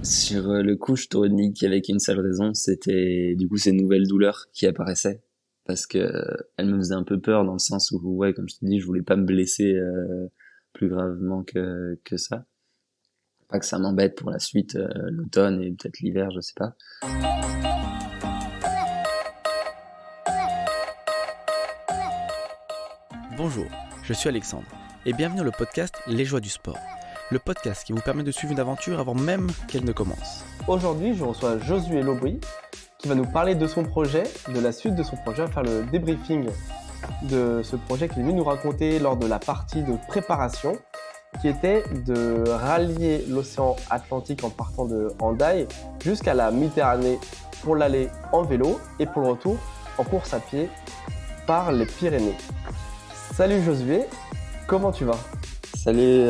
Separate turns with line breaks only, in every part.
Sur le coup, je t'aurais dit qu'il y avait qu'une seule raison, c'était du coup ces nouvelles douleurs qui apparaissaient parce que elles me faisaient un peu peur dans le sens où ouais, comme je te dis, je voulais pas me blesser plus gravement que ça. Pas que ça m'embête pour la suite, l'automne et peut-être l'hiver, je sais pas.
Bonjour, je suis Alexandre et bienvenue dans le podcast Les Joies du Sport. Le podcast qui vous permet de suivre une aventure avant même qu'elle ne commence.
Aujourd'hui, je reçois Josué Lobry qui va nous parler de son projet, de la suite de son projet, on va faire le débriefing de ce projet qu'il est venu nous raconter lors de la partie de préparation qui était de rallier l'océan Atlantique en partant de Hendaye jusqu'à la Méditerranée pour l'aller en vélo et pour le retour en course à pied par les Pyrénées. Salut Josué, comment tu vas ?
Salut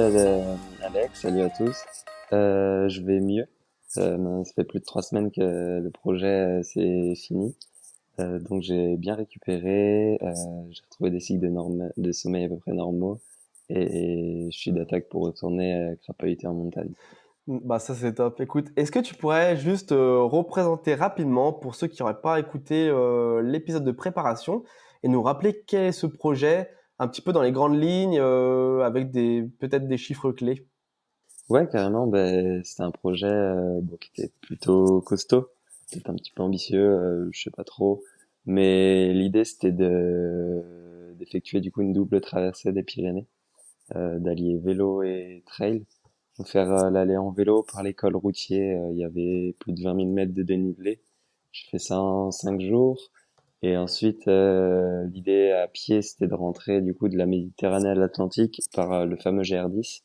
Alex, salut à tous. Je vais mieux. Ça fait plus de 3 semaines que le projet c'est fini. Donc j'ai bien récupéré, j'ai retrouvé des cycles de sommeil à peu près normaux et je suis d'attaque pour retourner crapahuter en montagne.
Bah ça c'est top. Écoute, est-ce que tu pourrais juste représenter rapidement pour ceux qui n'auraient pas écouté l'épisode de préparation et nous rappeler quel est ce projet, un petit peu dans les grandes lignes, avec peut-être des chiffres clés.
Ouais, carrément, c'était un projet qui était plutôt costaud, peut-être un petit peu ambitieux, je sais pas trop, mais l'idée c'était d'effectuer du coup une double traversée des Pyrénées, d'allier vélo et trail. Donc faire l'aller en vélo par les cols routiers, il y avait plus de 20 000 mètres de dénivelé. Je fais ça en 5 jours. Et ensuite, l'idée à pied, c'était de rentrer du coup de la Méditerranée à l'Atlantique par le fameux GR10.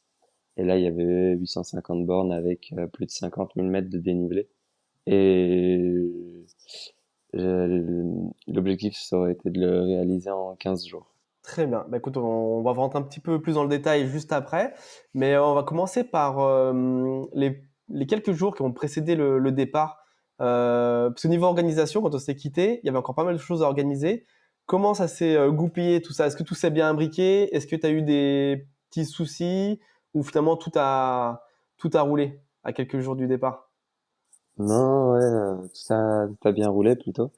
Et là, il y avait 850 bornes avec plus de 50 000 mètres de dénivelé. Et l'objectif, ça aurait été de le réaliser en 15 jours.
Très bien. Bah, écoute, on va rentrer un petit peu plus dans le détail juste après, mais on va commencer par les quelques jours qui ont précédé le départ. Parce que niveau organisation, quand on s'est quitté, il y avait encore pas mal de choses à organiser. Comment ça s'est goupillé tout ça? Est-ce que tout s'est bien imbriqué? Est-ce que tu as eu des petits soucis ou finalement tout a roulé à quelques jours du départ?
Non, ouais, tout a bien roulé plutôt.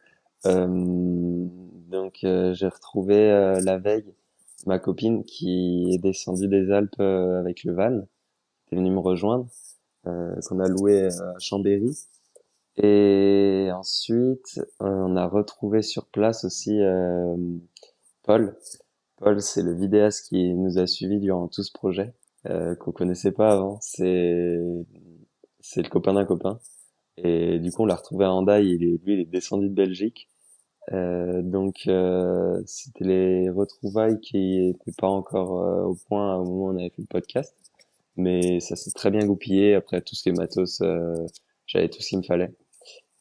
Donc j'ai retrouvé la veille ma copine qui est descendue des Alpes avec le van, qui est venue me rejoindre, qu'on a loué à Chambéry. Et ensuite, on a retrouvé sur place aussi Paul. Paul, c'est le vidéaste qui nous a suivis durant tout ce projet, qu'on connaissait pas avant. C'est le copain d'un copain. Et du coup, on l'a retrouvé à Hendaye. Lui, il est descendu de Belgique. Donc c'était les retrouvailles qui étaient pas encore au point au moment où on avait fait le podcast, mais ça s'est très bien goupillé. Après tout ce qui est matos, j'avais tout ce qu'il me fallait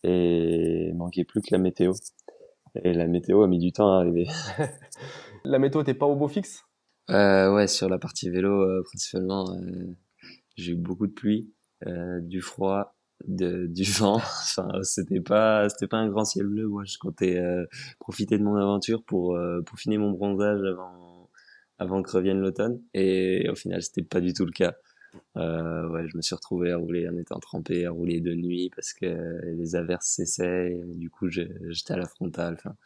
et il manquait plus que la météo. Et la météo a mis du temps à arriver.
La météo n'était pas au beau fixe?
Ouais, sur la partie vélo, principalement, j'ai eu beaucoup de pluie, du froid, du vent. Enfin, c'était pas un grand ciel bleu. Moi, je comptais profiter de mon aventure pour finir mon bronzage avant que revienne l'automne. Et au final, c'était pas du tout le cas. Ouais, je me suis retrouvé à rouler en étant trempé, à rouler de nuit parce que les averses cessaient. Et du coup, j'étais à la frontale. Enfin,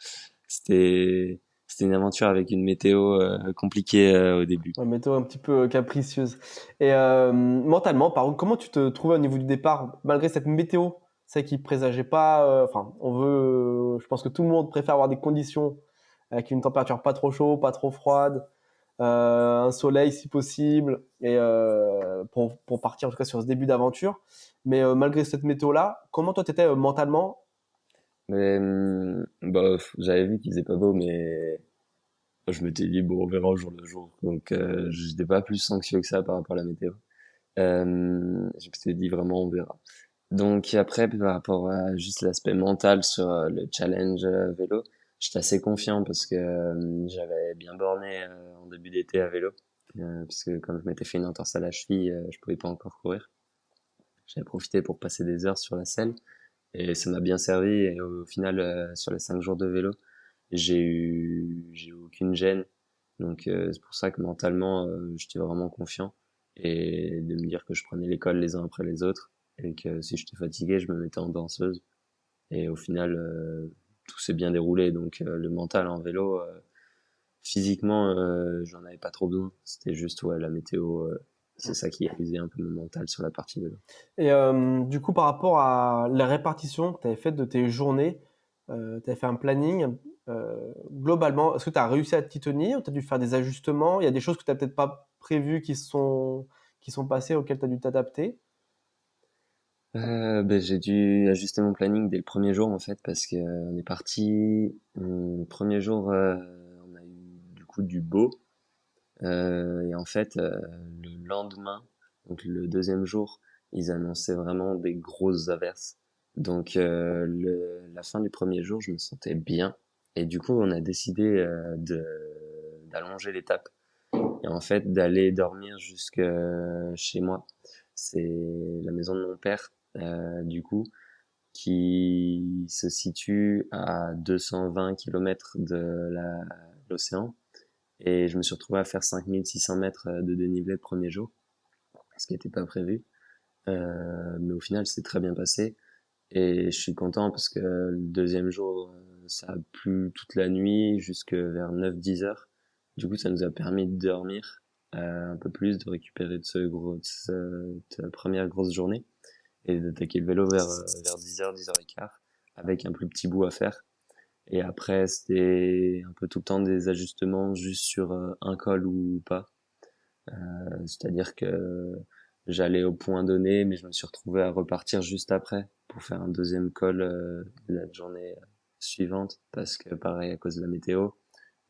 c'était c'était une aventure avec une météo compliquée au début.
La météo un petit peu capricieuse. Et mentalement, par contre, comment tu te trouvais au niveau du départ, malgré cette météo, c'est qui présageait pas. Enfin, je pense que tout le monde préfère avoir des conditions avec une température pas trop chaude, pas trop froide, un soleil si possible, et pour partir en tout cas sur ce début d'aventure. Mais malgré cette météo-là, comment toi t'étais mentalement?
Mais bof, j'avais vu qu'il faisait pas beau, mais je m'étais dit bon, on verra au jour le jour. Donc j'étais pas plus anxieux que ça par rapport à la météo. Je m'étais dit vraiment on verra. Donc après par rapport à juste l'aspect mental sur le challenge vélo, j'étais assez confiant parce que j'avais bien borné en début d'été à vélo. Parce que comme je m'étais fait une entorse à la cheville, je pouvais pas encore courir. J'avais profité pour passer des heures sur la selle et ça m'a bien servi. Et au final, sur les 5 jours de vélo, j'ai eu aucune gêne. Donc c'est pour ça que mentalement, j'étais vraiment confiant et de me dire que je prenais l'école les uns après les autres et que si j'étais fatigué, je me mettais en danseuse. Et au final, tout s'est bien déroulé. Donc le mental en vélo, physiquement, j'en avais pas trop besoin. C'était juste ouais, la météo, c'est ça qui a usé un peu mon mental sur la partie vélo.
Et du coup, par rapport à la répartition que tu avais faite de tes journées, tu avais fait un planning. Globalement, est-ce que tu as réussi à t'y tenir ou tu as dû faire des ajustements? Il y a des choses que tu n'as peut-être pas prévues qui sont passées auxquelles tu as dû t'adapter?
Ben, j'ai dû ajuster mon planning dès le premier jour en fait parce que on est parti. Premier jour, on a eu du coup du beau. Et en fait, le lendemain, donc le deuxième jour, ils annonçaient vraiment des grosses averses. Donc la fin du premier jour, je me sentais bien. Et du coup, on a décidé d'allonger l'étape et en fait d'aller dormir jusque chez moi. C'est la maison de mon père, du coup, qui se situe à 220 km de l'océan. Et je me suis retrouvé à faire 5600 mètres de dénivelé le premier jour, ce qui n'était pas prévu. Mais au final, c'est très bien passé. Et je suis content parce que le deuxième jour, ça a plu toute la nuit jusque vers 9-10 heures. Du coup, ça nous a permis de dormir un peu plus, de récupérer de cette première grosse journée et d'attaquer le vélo vers 10 heures, 10 heures et quart, avec un plus petit bout à faire. Et après, c'était un peu tout le temps des ajustements juste sur un col ou pas. C'est-à-dire que j'allais au point donné, mais je me suis retrouvé à repartir juste après pour faire un deuxième col la journée suivante, parce que pareil, à cause de la météo,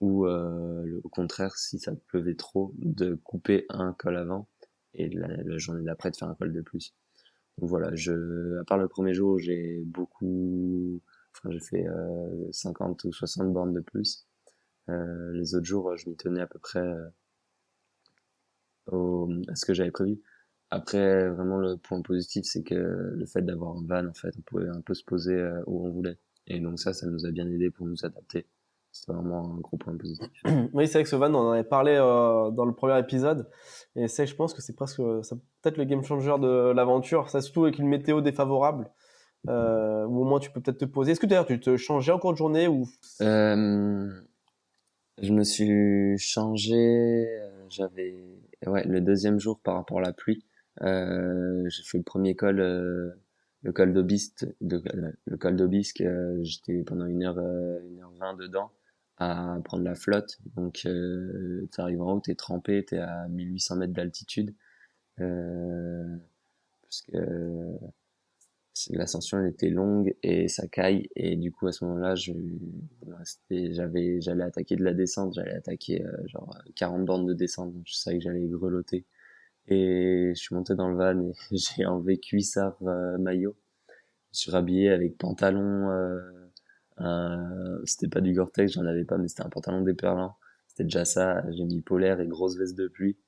ou au contraire, si ça pleuvait trop, de couper un col avant et la journée d'après de faire un col de plus. Donc voilà, à part le premier jour, j'ai fait 50 ou 60 bornes de plus. Les autres jours, je m'y tenais à peu près à ce que j'avais prévu. Après, vraiment, le point positif, c'est que le fait d'avoir un van, en fait, on pouvait un peu se poser où on voulait. Et donc ça nous a bien aidé pour nous adapter. C'est vraiment un gros point positif.
Oui, c'est vrai que ce van, on en avait parlé dans le premier épisode. Et je pense que c'est presque peut-être le game changer de l'aventure. Ça, surtout avec une météo défavorable. Ou au moins tu peux peut-être te poser. Est-ce que d'ailleurs tu te changeais en cours de journée ou
Euh, je me suis changé, ouais, le deuxième jour par rapport à la pluie. J'ai fait le premier col, le col d'Aubisque, le col d'Aubisque, j'étais pendant 1h20 dedans à prendre la flotte. Donc, t'arrives en haut, t'es trempé, t'es à 1800 mètres d'altitude. Parce que l'ascension elle était longue et ça caille et du coup à ce moment-là j'allais attaquer de la descente, j'allais attaquer genre 40 bornes de descente, donc je savais que j'allais grelotter et je suis monté dans le van et j'ai enlevé cuissard maillot, je me suis rhabillé avec pantalon, c'était pas du Gore-Tex, j'en avais pas, mais c'était un pantalon déperlant, c'était déjà ça, j'ai mis polaire et grosse veste de pluie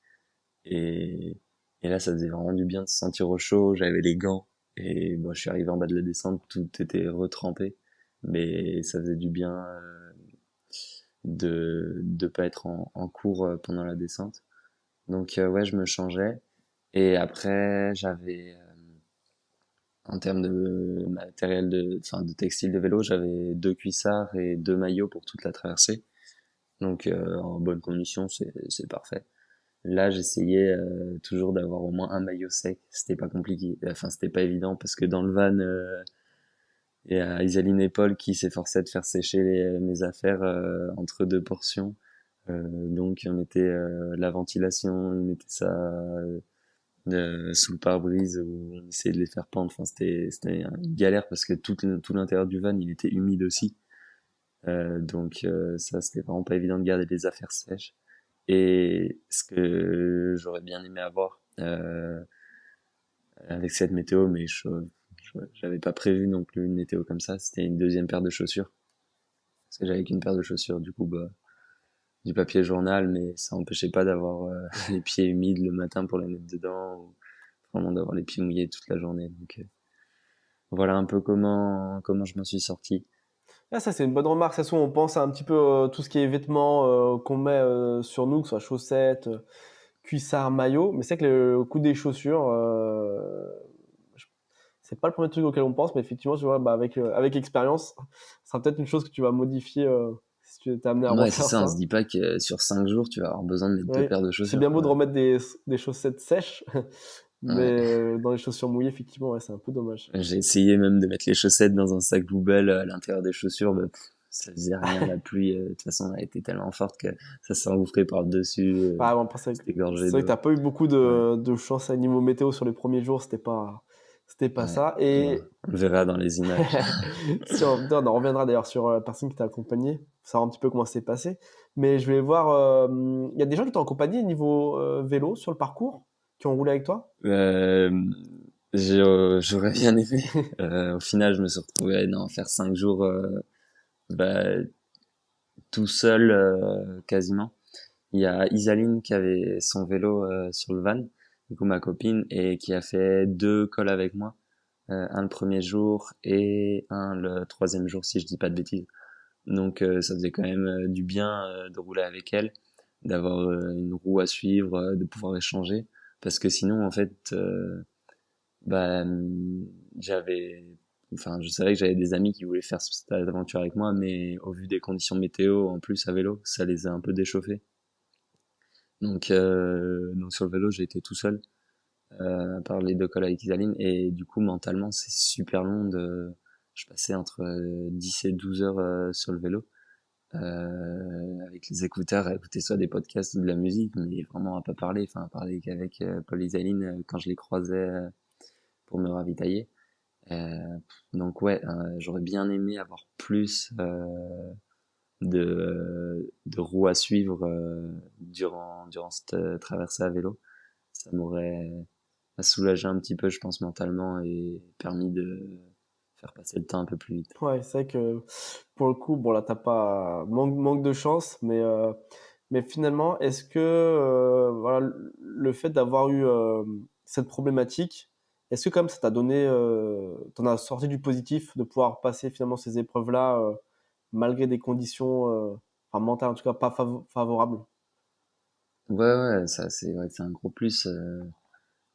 et et là, ça faisait vraiment du bien de se sentir au chaud. J'avais les gants. Et bon, je suis arrivé en bas de la descente, tout était retrempé. Mais ça faisait du bien de pas être en cours pendant la descente. Donc ouais, je me changeais. Et après, en termes de matériel enfin de textile de vélo, j'avais 2 cuissards et 2 maillots pour toute la traversée. Donc en bonne condition, c'est parfait. Là, j'essayais toujours d'avoir au moins un maillot sec. C'était pas compliqué. Enfin, c'était pas évident parce que dans le van, il y a Isaline et Paul qui s'efforçaient de faire sécher mes affaires entre deux portions. Donc, on mettait la ventilation, on mettait ça sous le pare-brise où on essayait de les faire pendre. Enfin, c'était une galère parce que tout l'intérieur du van, il était humide aussi. Donc, ça, c'était vraiment pas évident de garder les affaires sèches. Et ce que j'aurais bien aimé avoir avec cette météo, mais j'avais pas prévu non plus une météo comme ça, c'était une deuxième paire de chaussures. Parce que j'avais qu'une paire de chaussures, du coup, bah, du papier journal, mais ça empêchait pas d'avoir les pieds humides le matin pour les mettre dedans, ou vraiment d'avoir les pieds mouillés toute la journée. Donc voilà un peu comment je m'en suis sorti.
ah, ça c'est une bonne remarque. Ça, on pense à un petit peu tout ce qui est vêtements qu'on met sur nous, que ce soit chaussettes, cuissards, maillots. Mais c'est vrai que le coût des chaussures, c'est pas le premier truc auquel on pense, mais effectivement, tu vois, bah, avec expérience, ça sera peut-être une chose que tu vas modifier si tu es amené à
Ouais, c'est
refaire
ça, on se
ça.
dit pas que sur 5 jours, tu vas avoir besoin de mettre deux
Oui,
paires de
c'est
chaussures,
bien beau de
quoi.
remettre des chaussettes sèches, mais
Ouais.
dans les chaussures mouillées, effectivement, ouais, c'est un peu dommage.
J'ai essayé même de mettre les chaussettes dans un sac poubelle à l'intérieur des chaussures, bah, ça faisait rien, la pluie, de toute façon, elle était tellement forte que ça s'engouffrait par le dessus,
Ah, bon, après, c'est
c'était gorgé
vrai que
d'eau.
t'as pas eu beaucoup
Ouais,
de chance à niveau météo sur les premiers jours, c'était pas
ouais.
ça.
Bon,
Et
on le verra dans les images.
on en reviendra d'ailleurs sur la personne qui t'a accompagné, savoir un petit peu comment ça s'est passé. Mais je vais voir, il y a des gens qui t'ont accompagné niveau vélo sur le parcours, qui ont roulé avec toi?
Euh, j'aurais bien aimé. Au final, je me suis retrouvé à en faire 5 jours, bah, tout seul, quasiment. Il y a Isaline qui avait son vélo sur le van, du coup ma copine, et qui a fait 2 cols avec moi, un le premier jour et un le troisième jour si je dis pas de bêtises. Donc ça faisait quand même du bien de rouler avec elle, d'avoir une roue à suivre, de pouvoir échanger, parce que sinon en fait, bah j'avais, enfin je savais que j'avais des amis qui voulaient faire cette aventure avec moi, mais au vu des conditions météo en plus à vélo, ça les a un peu déchauffés. Donc sur le vélo, j'ai été tout seul, à part les 2 cols avec Isaline, et du coup mentalement c'est super long je passais entre 10 et 12 heures sur le vélo, avec les écouteurs, à écouter soit des podcasts ou de la musique, mais vraiment à pas parler, enfin à parler qu'avec Paul et Isaline quand je les croisais pour me ravitailler. Donc ouais, j'aurais bien aimé avoir plus de roues à suivre durant cette traversée à vélo. Ça m'aurait soulagé un petit peu, je pense, mentalement et permis de faire passer le temps un peu plus vite.
Ouais, c'est vrai que pour le coup, bon là, t'as pas manque de chance, mais finalement, est-ce que voilà, le fait d'avoir eu cette problématique, est-ce que quand même ça t'a donné, t'en as sorti du positif de pouvoir passer finalement ces épreuves-là malgré des conditions, enfin mentales en tout cas pas favorables?
Ouais, ouais, ça c'est vrai que c'est un gros plus.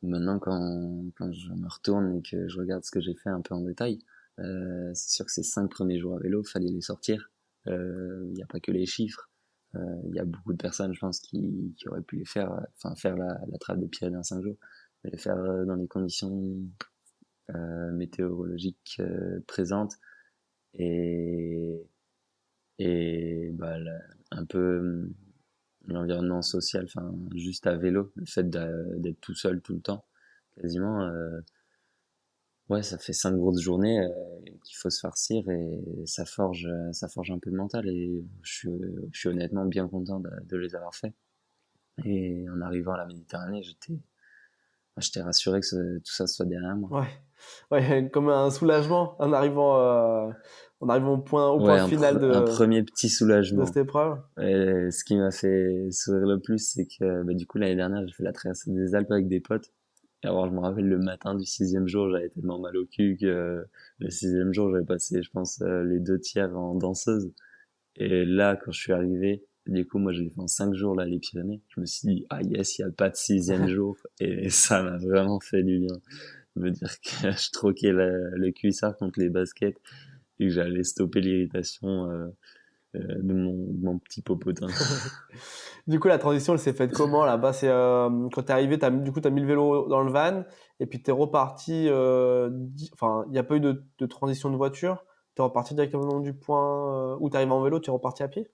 Maintenant, quand je me retourne et que je regarde ce que j'ai fait un peu en détail, c'est sûr que ces 5 premiers jours à vélo, fallait les sortir. Il n'y a pas que les chiffres. Il y a beaucoup de personnes, je pense, qui auraient pu les faire, enfin faire la trappe des Pyrénées en 5 jours, mais les faire dans les conditions météorologiques présentes et un peu l'environnement social, enfin juste à vélo, le fait d'être tout seul tout le temps, quasiment. Ouais, ça fait 5 grosses journées qu'il faut se farcir et ça forge un peu le mental et je suis honnêtement bien content de les avoir fait. Et en arrivant à la Méditerranée, j'étais rassuré que tout ça soit derrière moi.
Ouais, ouais, comme un soulagement en arrivant au
Ouais,
point final
un premier petit
de cette
soulagement.
épreuve.
Et ce qui m'a fait sourire le plus, c'est que bah, du coup l'année dernière, j'ai fait la traversée des Alpes avec des potes. Et alors, je me rappelle le matin du 6e jour, j'avais tellement mal au cul que le 6e jour, j'avais passé, je pense, les 2 tiers en danseuse. Et là, quand je suis arrivé, du coup, moi, je l'ai fait en 5 jours, là, les Pyrénées. Je me suis dit, ah yes, il n'y a pas de 6e jour. Et ça m'a vraiment fait du bien. De me dire que je troquais le cuissard contre les baskets et que j'allais stopper l'irritation de mon petit popotin.
Du coup, la transition, elle s'est faite comment là-bas? C'est quand t'es arrivé, du coup, t'as mis le vélo dans le van et puis t'es reparti. Enfin, il n'y a pas eu de transition de voiture. T'es reparti directement du point où t'es arrivé en vélo, tu es reparti à pied?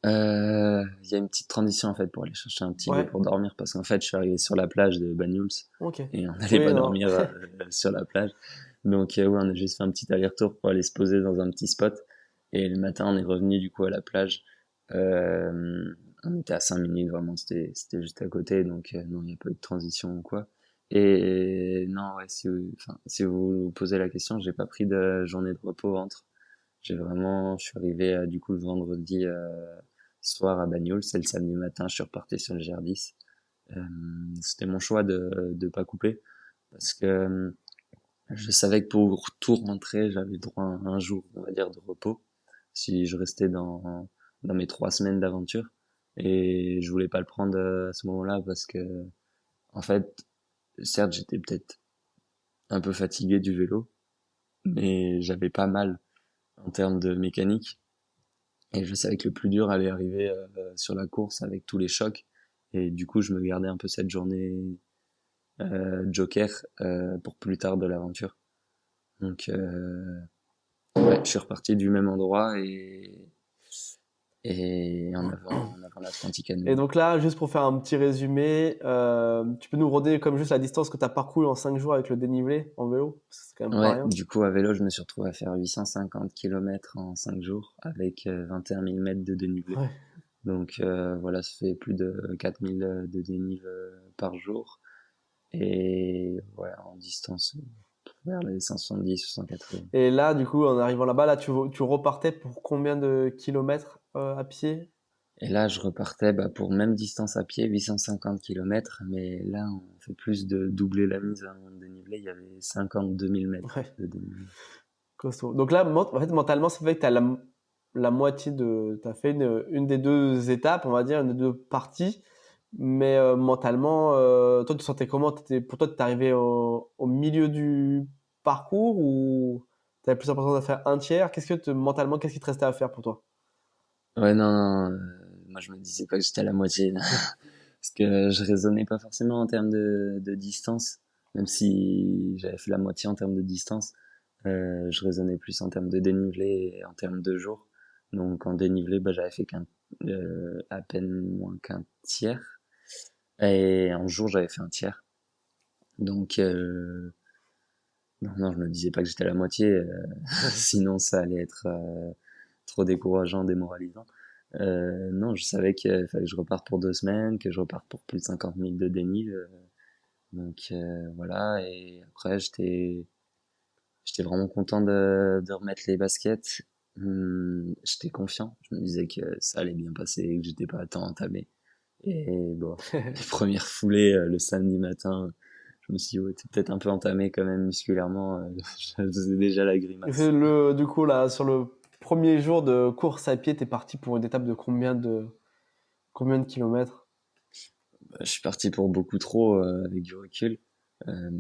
Il y a une petite transition, en fait, pour aller chercher un petit lieu
Ouais,
pour dormir, parce qu'en fait, je suis arrivé sur la plage de Banyuls
ok.
et on n'allait
Oui,
pas
non.
dormir sur la plage. Donc, ouais, on a juste fait un petit aller-retour pour aller se poser dans un petit spot. Et le matin, on est revenu, du coup, à la plage. On était à 5 minutes, vraiment, c'était juste à côté, donc non, il n'y a pas eu de transition ou quoi. Et non, ouais, si vous vous posez la question, j'ai pas pris de journée de repos entre. Je suis arrivé du coup le vendredi soir à Bagnols, c'est le samedi matin, je suis reparti sur le GR10. Euh, C'était mon choix de pas couper parce que je savais que pour tout rentrer, j'avais droit à un jour, on va dire, de repos si je restais dans mes 3 semaines d'aventure. Et je voulais pas le prendre à ce moment-là parce que, en fait, certes, j'étais peut-être un peu fatigué du vélo, mais j'avais pas mal en termes de mécanique. Et je savais que le plus dur allait arriver sur la course avec tous les chocs. Et du coup, je me gardais un peu cette journée joker pour plus tard de l'aventure. Donc, ouais, je suis reparti du même endroit et en avant l'Atlantique à
Et
nouveau.
donc là, juste pour faire un petit résumé, tu peux nous roder comme juste la distance que tu as parcouru en 5 jours avec le dénivelé en vélo? Parce que c'est quand même pas
Ouais,
rien.
du coup, à vélo, je me suis retrouvé à faire 850 km en 5 jours avec 21 000 mètres de dénivelé.
Ouais.
Donc voilà, ça fait plus de 4000 de dénive par jour. Et ouais, en distance, vers les 170 ou 180.
Et là, du coup, en arrivant là-bas, là, tu repartais pour combien de kilomètres à pied?
Et là, je repartais pour même distance à pied, 850 km, mais là, on fait plus de doubler la mise en dénivelé. Il y avait 52 000 mètres
Ouais,
de dénivelé.
costaud. Donc là, en fait, mentalement, ça fait que tu as la moitié de. Tu as fait une des deux étapes, on va dire, une des deux parties. Mais mentalement, toi, tu sentais comment? Pour toi, tu es arrivé au milieu du parcours ou tu avais plus l'impression de faire un tiers? Mentalement, qu'est-ce qui te restait à faire pour toi?
Ouais, non, non, moi, je me disais pas que j'étais à la moitié, là. Parce que je raisonnais pas forcément en termes de distance, même si j'avais fait la moitié en termes de distance. Je raisonnais plus en termes de dénivelé et en termes de jours. Donc en dénivelé, j'avais fait à peine moins qu'un tiers. Et en jour, j'avais fait un tiers. Donc non, non, je me disais pas que j'étais à la moitié, sinon ça allait être trop décourageant, démoralisant. Non, je savais qu'il fallait que je reparte pour 2 semaines, que je reparte pour plus de 50 000 de dénive. Donc voilà, et après j'étais vraiment content de remettre les baskets. J'étais confiant, je me disais que ça allait bien passer, que j'étais pas tant entamé. Et bon, les premières foulées le samedi matin, je me suis dit, ouais, t'es peut-être un peu entamé quand même musculairement. Je faisais déjà la grimace.
Du coup, là, sur le premier jour de course à pied, t'es parti pour une étape de combien de kilomètres?
Je suis parti pour beaucoup trop avec du recul. Euh,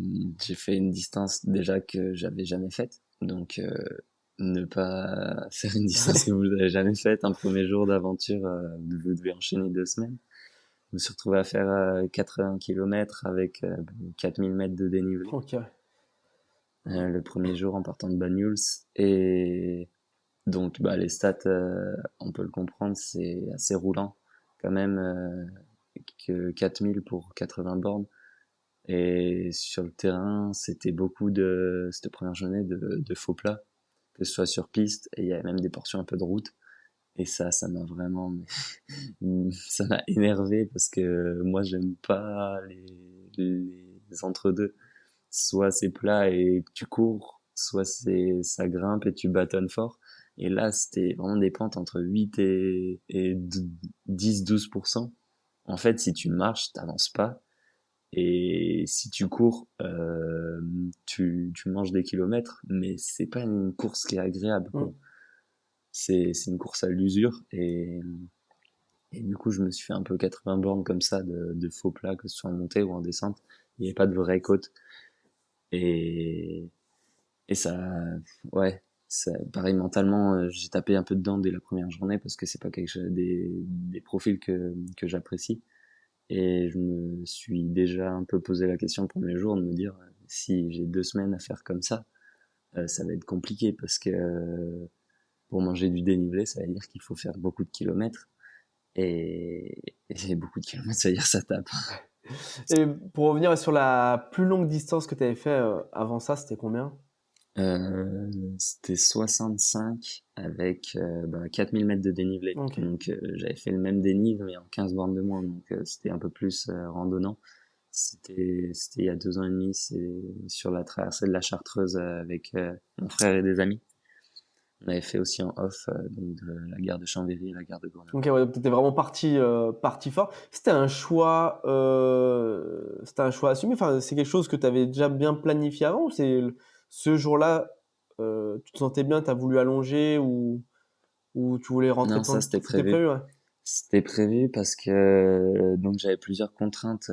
j'ai fait une distance déjà que j'avais jamais faite. Donc ne pas faire une distance que vous n'avez jamais faite un premier jour d'aventure, vous devez enchaîner 2 semaines. Je me suis retrouvé à faire 80 km avec 4000 mètres de dénivelé.
Ok, ouais.
Le premier jour en partant de Banyuls. Et donc les stats, on peut le comprendre, c'est assez roulant quand même, que 4000 pour 80 bornes. Et sur le terrain, c'était beaucoup cette première journée de faux plats, que ce soit sur piste, et il y avait même des portions un peu de route. Et ça m'a vraiment, ça m'a énervé parce que moi, j'aime pas les entre-deux. Soit c'est plat et tu cours, soit ça grimpe et tu bâtonnes fort. Et là, c'était vraiment des pentes entre 8 et 10-12%. En fait, si tu marches, t'avances pas. Et si tu cours, tu manges des kilomètres, mais c'est pas une course qui est agréable, quoi.
Mm.
C'est une course à l'usure et du coup, je me suis fait un peu 80 bornes comme ça de faux plats, que ce soit en montée ou en descente. Il n'y avait pas de vraie côte. Et, et ça, ouais, pareil, mentalement, j'ai tapé un peu dedans dès la première journée parce que c'est pas quelque chose, des profils que j'apprécie. Et je me suis déjà un peu posé la question le premier jour de me dire si j'ai 2 semaines à faire comme ça va être compliqué parce que pour manger du dénivelé, ça veut dire qu'il faut faire beaucoup de kilomètres. Et beaucoup de kilomètres, ça veut dire ça tape.
Et pour revenir sur la plus longue distance que tu avais fait avant ça, c'était combien?
C'était 65 avec 4000 mètres de dénivelé.
Ok.
Donc j'avais fait le même dénive mais en 15 bornes de moins. Donc c'était un peu plus randonnant. C'était il y a 2 ans et demi. C'est sur la traversée de la Chartreuse avec mon frère et des amis. On avait fait aussi en off donc de la gare de Chambéry à la gare de Grenoble.
Ok, ouais, t'étais vraiment parti fort. C'était un choix assumé. Enfin, c'est quelque chose que tu avais déjà bien planifié avant ou ce jour-là, tu te sentais bien, tu as voulu allonger ou tu voulais rentrer
Non,
dedans?
ça c'était
C'était
prévu.
prévu, ouais.
C'était prévu parce que donc j'avais plusieurs contraintes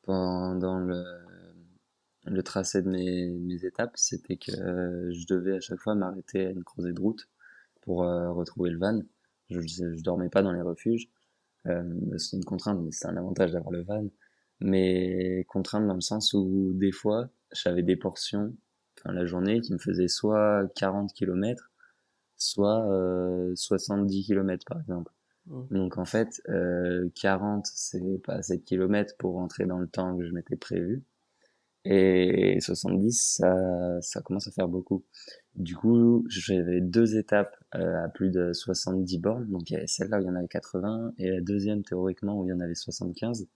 pendant le tracé de mes étapes, c'était que je devais à chaque fois m'arrêter à une croisée de route pour retrouver le van. Je dormais pas dans les refuges. C'est une contrainte, mais c'est un avantage d'avoir le van. Mais contrainte dans le sens où des fois, j'avais des portions, enfin la journée, qui me faisaient soit 40 kilomètres, soit 70 kilomètres par exemple.
Mm.
Donc en fait, 40, c'est pas 7 kilomètres pour rentrer dans le temps que je m'étais prévu. Et 70, ça commence à faire beaucoup. Du coup, j'avais deux étapes à plus de 70 bornes. Donc il y avait celle-là où il y en avait 80 et la deuxième théoriquement où il y en avait 75.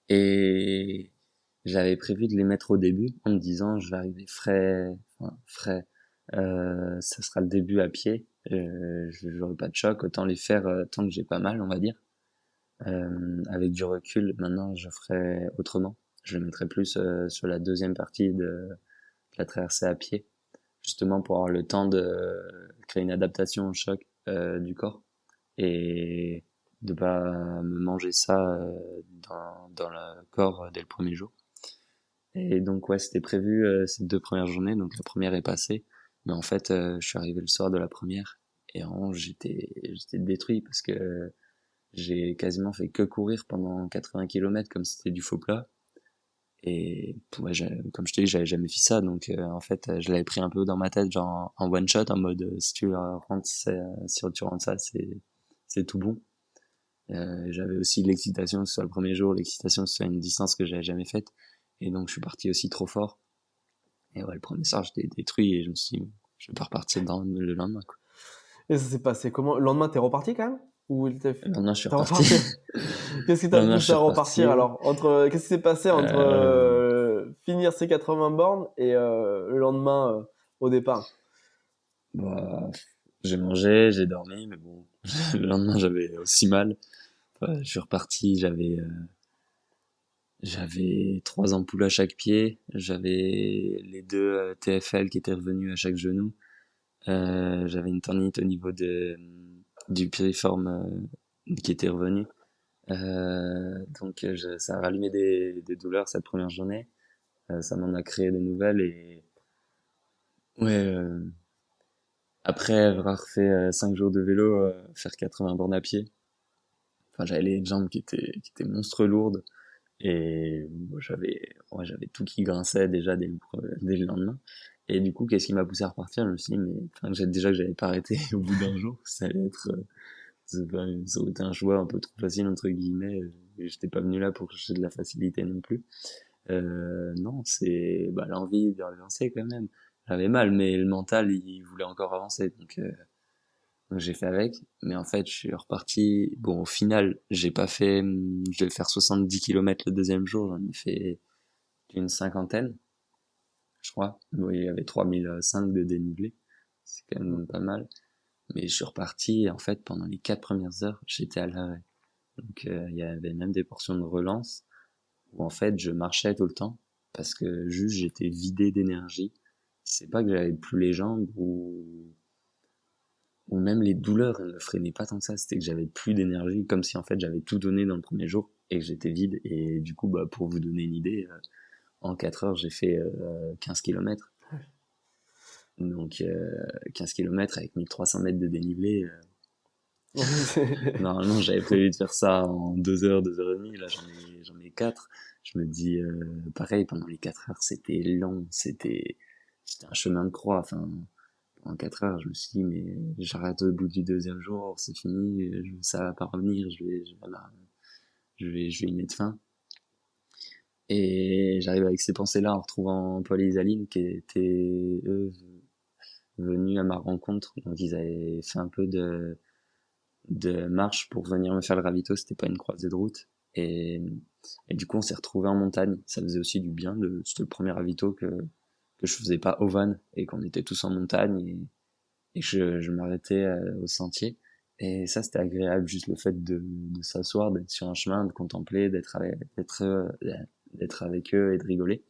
Et j'avais prévu de les mettre au début en me disant je vais arriver frais, enfin, frais. Ça sera le début à pied. J'aurai pas de choc, autant les faire tant que j'ai pas mal, on va dire. Avec du recul, maintenant je ferai autrement. Je le mettrai plus sur la deuxième partie de la traversée à pied, justement pour avoir le temps de créer une adaptation au choc du corps et de pas me manger ça dans le corps dès le premier jour. Et donc ouais, c'était prévu ces deux premières journées, donc la première est passée, mais en fait je suis arrivé le soir de la première et vraiment j'étais détruit parce que j'ai quasiment fait que courir pendant 80 kilomètres comme c'était du faux plat. Et ouais, comme je te dis, j'avais jamais fait ça, donc en fait, je l'avais pris un peu dans ma tête, genre en one shot, en mode si tu rentres, si tu rentres ça, c'est tout bon. J'avais aussi l'excitation que ce soit le premier jour, l'excitation que ce soit une distance que j'avais jamais faite, et donc je suis parti aussi trop fort. Et ouais, le premier soir, j'étais détruit et je me suis dit, je vais pas repartir le lendemain, quoi.
Et ça s'est passé comment? Le lendemain, t'es reparti quand même? Ou
Le lendemain, je suis
t'es
reparti.
reparti? Qu'est-ce qui
Le
t'a
lendemain, je
poussé
suis
à repartir
reparti.
alors? Qu'est-ce qui s'est passé entre
Euh,
finir ces 80 bornes et le lendemain au départ?
Bah, j'ai mangé, j'ai dormi, mais bon, le lendemain j'avais aussi mal. Je suis reparti, j'avais trois ampoules à chaque pied, j'avais les deux TFL qui étaient revenus à chaque genou, j'avais une tendinite au niveau du piriforme qui était revenu. Ça a rallumé des douleurs cette première journée, ça m'en a créé des nouvelles et ouais. Après avoir fait 5 jours de vélo, faire 80 bornes à pied, enfin j'avais les jambes qui étaient monstres lourdes et bon, j'avais tout qui grinçait déjà dès le lendemain. Et du coup, qu'est-ce qui m'a poussé à repartir? Je me suis dit, mais enfin, déjà que j'avais pas arrêté au bout d'un jour, ça allait être ça aurait été un choix un peu trop facile entre guillemets. Et j'étais pas venu là pour chercher de la facilité non plus. Non, c'est l'envie de relancer quand même. J'avais mal, mais le mental il voulait encore avancer, donc j'ai fait avec, mais en fait, je suis reparti. Bon, au final, j'ai pas fait, je devais faire 70 kilomètres le deuxième jour, j'en ai fait une cinquantaine, je crois. Bon, il y avait 3005 de dénivelé. C'est quand même pas mal. Mais je suis reparti, et en fait, pendant les 4 premières heures, j'étais à l'arrêt. Donc, il y avait même des portions de relance où en fait, je marchais tout le temps parce que juste j'étais vidé d'énergie. C'est pas que j'avais plus les jambes ou même les douleurs elles me freinaient pas tant que ça, c'était que j'avais plus d'énergie, comme si en fait j'avais tout donné dans le premier jour et que j'étais vide. Et du coup, pour vous donner une idée, en 4 heures j'ai fait 15 kilomètres. Donc 15 kilomètres avec 1300 mètres de dénivelé. Normalement j'avais prévu de faire ça en 2 heures, 2 heures et demie, là j'en ai 4. Je me dis, pareil, pendant les 4 heures c'était long, c'était un chemin de croix, enfin en 4 heures, je me suis dit, mais j'arrête au bout du deuxième jour, c'est fini, ça va pas revenir, je vais y mettre fin. Et j'arrive avec ces pensées-là en retrouvant Paul et Isaline qui étaient, eux, venus à ma rencontre. Donc ils avaient fait un peu de marche pour venir me faire le ravito, c'était pas une croisée de route. Et du coup, on s'est retrouvés en montagne. Ça faisait aussi du bien, c'était le premier ravito que je faisais pas au van et qu'on était tous en montagne et que je m'arrêtais au sentier. Et ça, c'était agréable, juste le fait de s'asseoir, d'être sur un chemin, de contempler, d'être avec eux et de rigoler.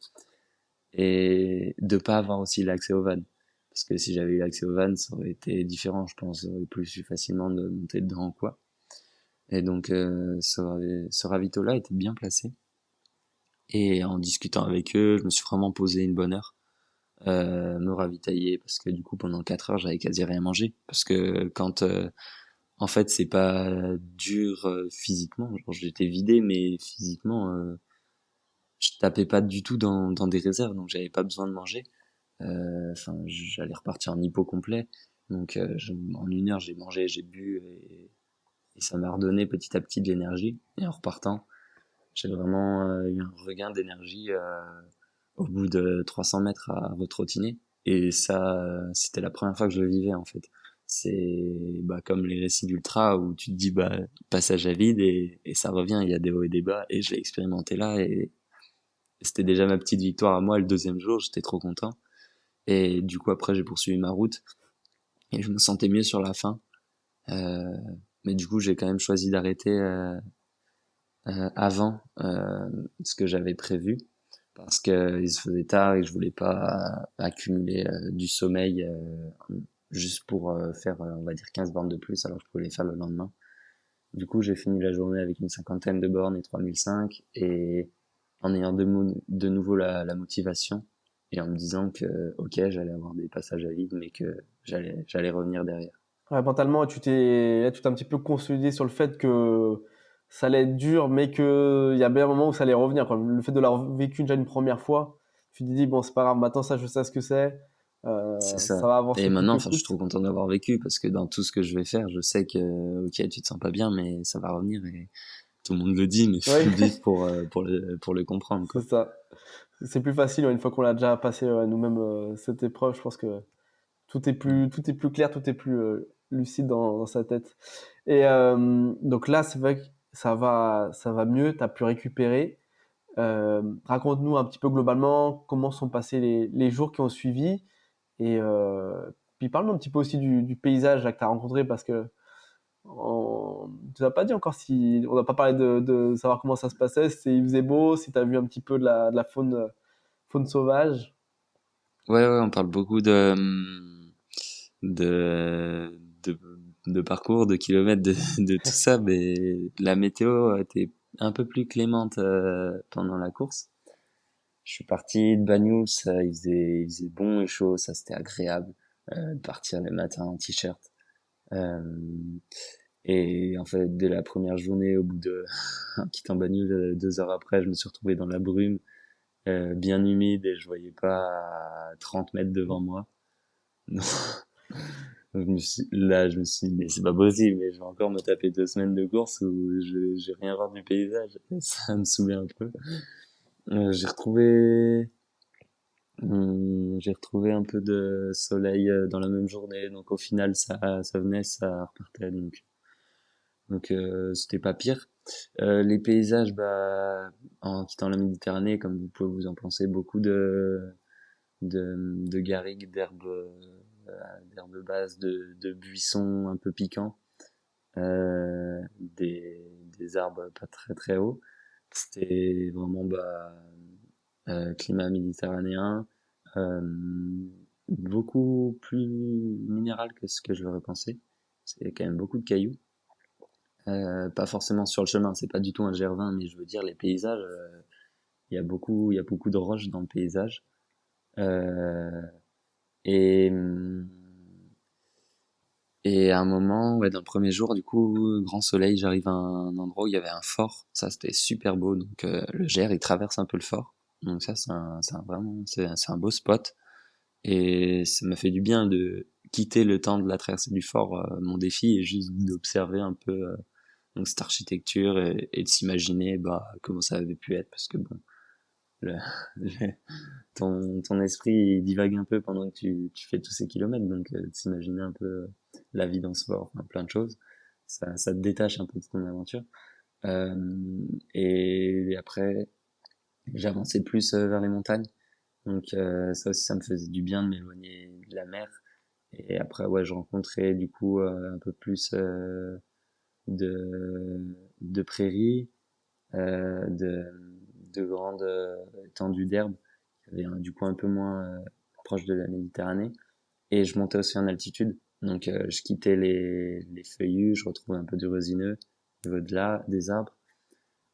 Et de pas avoir aussi l'accès au van. Parce que si j'avais eu l'accès au van, ça aurait été différent, je pense. J'aurais plus facilement de monter dedans ou quoi. Et donc, ce ravito-là était bien placé. Et en discutant avec eux, je me suis vraiment posé une bonne heure, me ravitailler parce que du coup pendant 4 heures j'avais quasi rien mangé parce que quand en fait c'est pas dur physiquement, genre j'étais vidé mais physiquement je tapais pas du tout dans des réserves donc j'avais pas besoin de manger. Enfin j'allais repartir en hypo complet donc en 1 heure j'ai mangé, j'ai bu et ça m'a redonné petit à petit de l'énergie et en repartant j'ai vraiment eu un regain d'énergie au bout de 300 mètres à retrottiner. Et ça, c'était la première fois que je le vivais en fait. C'est bah, comme les récits d'ultra où tu te dis bah passage à vide et ça revient, il y a des hauts et des bas et je l'ai expérimenté là et c'était déjà ma petite victoire à moi le deuxième jour, j'étais trop content. Et du coup après j'ai poursuivi ma route et je me sentais mieux sur la fin. Euh, mais du coup j'ai quand même choisi d'arrêter avant ce que j'avais prévu parce que il se faisait tard et que je voulais pas accumuler du sommeil juste pour faire on va dire 15 bornes de plus alors que je pouvais les faire le lendemain. Du coup, j'ai fini la journée avec une cinquantaine de bornes et 3005 et en ayant de nouveau la motivation et en me disant que ok, j'allais avoir des passages à vide mais que j'allais revenir derrière.
Ouais, mentalement, là, tu t'es un petit peu consolidé sur le fait que ça allait être dur, mais qu'il y a bien un moment où ça allait revenir, quoi. Le fait de l'avoir vécu déjà une première fois, tu te dis, bon, c'est pas grave, maintenant ça, je sais ce que c'est,
C'est
ça
ça.
va
Et
avancer coûte
maintenant,
que
enfin, je suis
coûte.
trop content d'avoir vécu parce que dans tout ce que je vais faire, je sais que, ok, tu te sens pas bien, mais ça va revenir et tout le monde le dit, mais faut
Oui,
le vivre pour le comprendre,
c'est
quoi.
ça. C'est plus facile, ouais, une fois qu'on l'a déjà passé nous-mêmes cette épreuve, je pense que tout est plus clair, tout est plus lucide dans sa tête. Et donc là, c'est vrai que ça va mieux, tu as pu récupérer. Raconte-nous un petit peu globalement comment sont passés les jours qui ont suivi. Et puis parle-nous un petit peu aussi du paysage là, que tu as rencontré parce que tu n'as pas dit encore si. On n'a pas parlé de savoir comment ça se passait, si il faisait beau, si tu as vu un petit peu de la faune sauvage.
Ouais, ouais, on parle beaucoup de, de, de parcours, de kilomètres, de tout ça, mais la météo a été un peu plus clémente pendant la course. Je suis parti de Banyuls, il faisait bon et chaud, ça c'était agréable de partir le matin en t-shirt. Euh, et en fait, dès la première journée, au bout de en quittant Banyuls, 2 heures après, je me suis retrouvé dans la brume, bien humide et je voyais pas 30 mètres devant moi. Je me suis dit, mais c'est pas possible, mais je vais encore me taper 2 semaines de course où je vais rien voir du paysage. Et ça me saoulait un peu. J'ai retrouvé un peu de soleil dans la même journée, donc au final ça venait, ça repartait, donc c'était pas pire. Les paysages, bah en quittant la Méditerranée, comme vous pouvez vous en penser, beaucoup de garrigues, d'herbes basses, de buissons un peu piquants, des arbres pas très très hauts. C'était vraiment bah climat méditerranéen, euh, beaucoup plus minéral que ce que je l'aurais pensé. C'est quand même beaucoup de cailloux. Pas forcément sur le chemin, c'est pas du tout un gervin, mais je veux dire les paysages, il y a beaucoup de roches dans le paysage. Euh, et et à un moment, ouais, dans le premier jour, du coup, grand soleil, j'arrive à un endroit où il y avait un fort. Ça, c'était super beau. Donc le Gers, il traverse un peu le fort. Donc ça, c'est un beau spot. Et ça m'a fait du bien de quitter le temps de la traversée du fort, mon défi, et juste d'observer un peu donc cette architecture et de s'imaginer bah comment ça avait pu être parce que bon, le- le- ton esprit il divague un peu pendant que tu fais tous ces kilomètres, donc de s'imaginer un peu la vie dans ce fort, enfin, plein de choses, ça te détache un peu de ton aventure. Euh, et après, j'ai avancé plus vers les montagnes. Donc ça aussi, ça me faisait du bien de m'éloigner de la mer. Et après, ouais, je rencontrais du coup un peu plus de prairies, de grandes étendues d'herbe, qui avaient du coup un peu moins proche de la Méditerranée. Et je montais aussi en altitude. Donc je quittais les feuillus, je retrouvais un peu du résineux au niveau de là, des arbres.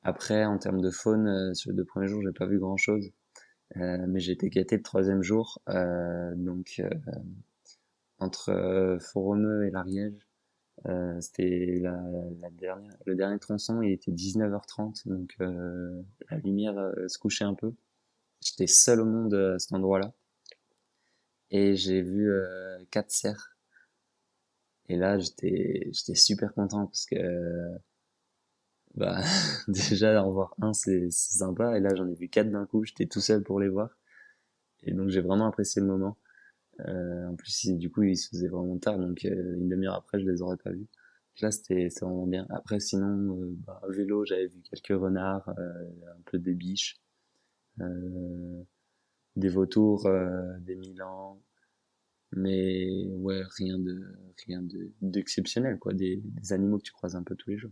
Après, en termes de faune, sur les 2 premiers jours, j'ai pas vu grand-chose. Mais j'ai été gâté le 3e jour. Entre Font-Romeu et l'Ariège, c'était le dernier tronçon, il était 19h30, donc la lumière se couchait un peu. J'étais seul au monde à cet endroit-là. Et j'ai vu 4 cerfs. Et là, j'étais super content parce que bah déjà en voir un c'est sympa, et là j'en ai vu 4 d'un coup, j'étais tout seul pour les voir, et donc j'ai vraiment apprécié le moment. En plus du coup il se faisait vraiment tard, donc une demi-heure après je les aurais pas vus. Donc là c'était vraiment bien. Après sinon à vélo j'avais vu quelques renards, un peu des biches, euh, des vautours, des milans, mais ouais rien de d'exceptionnel quoi, des animaux que tu croises un peu tous les jours.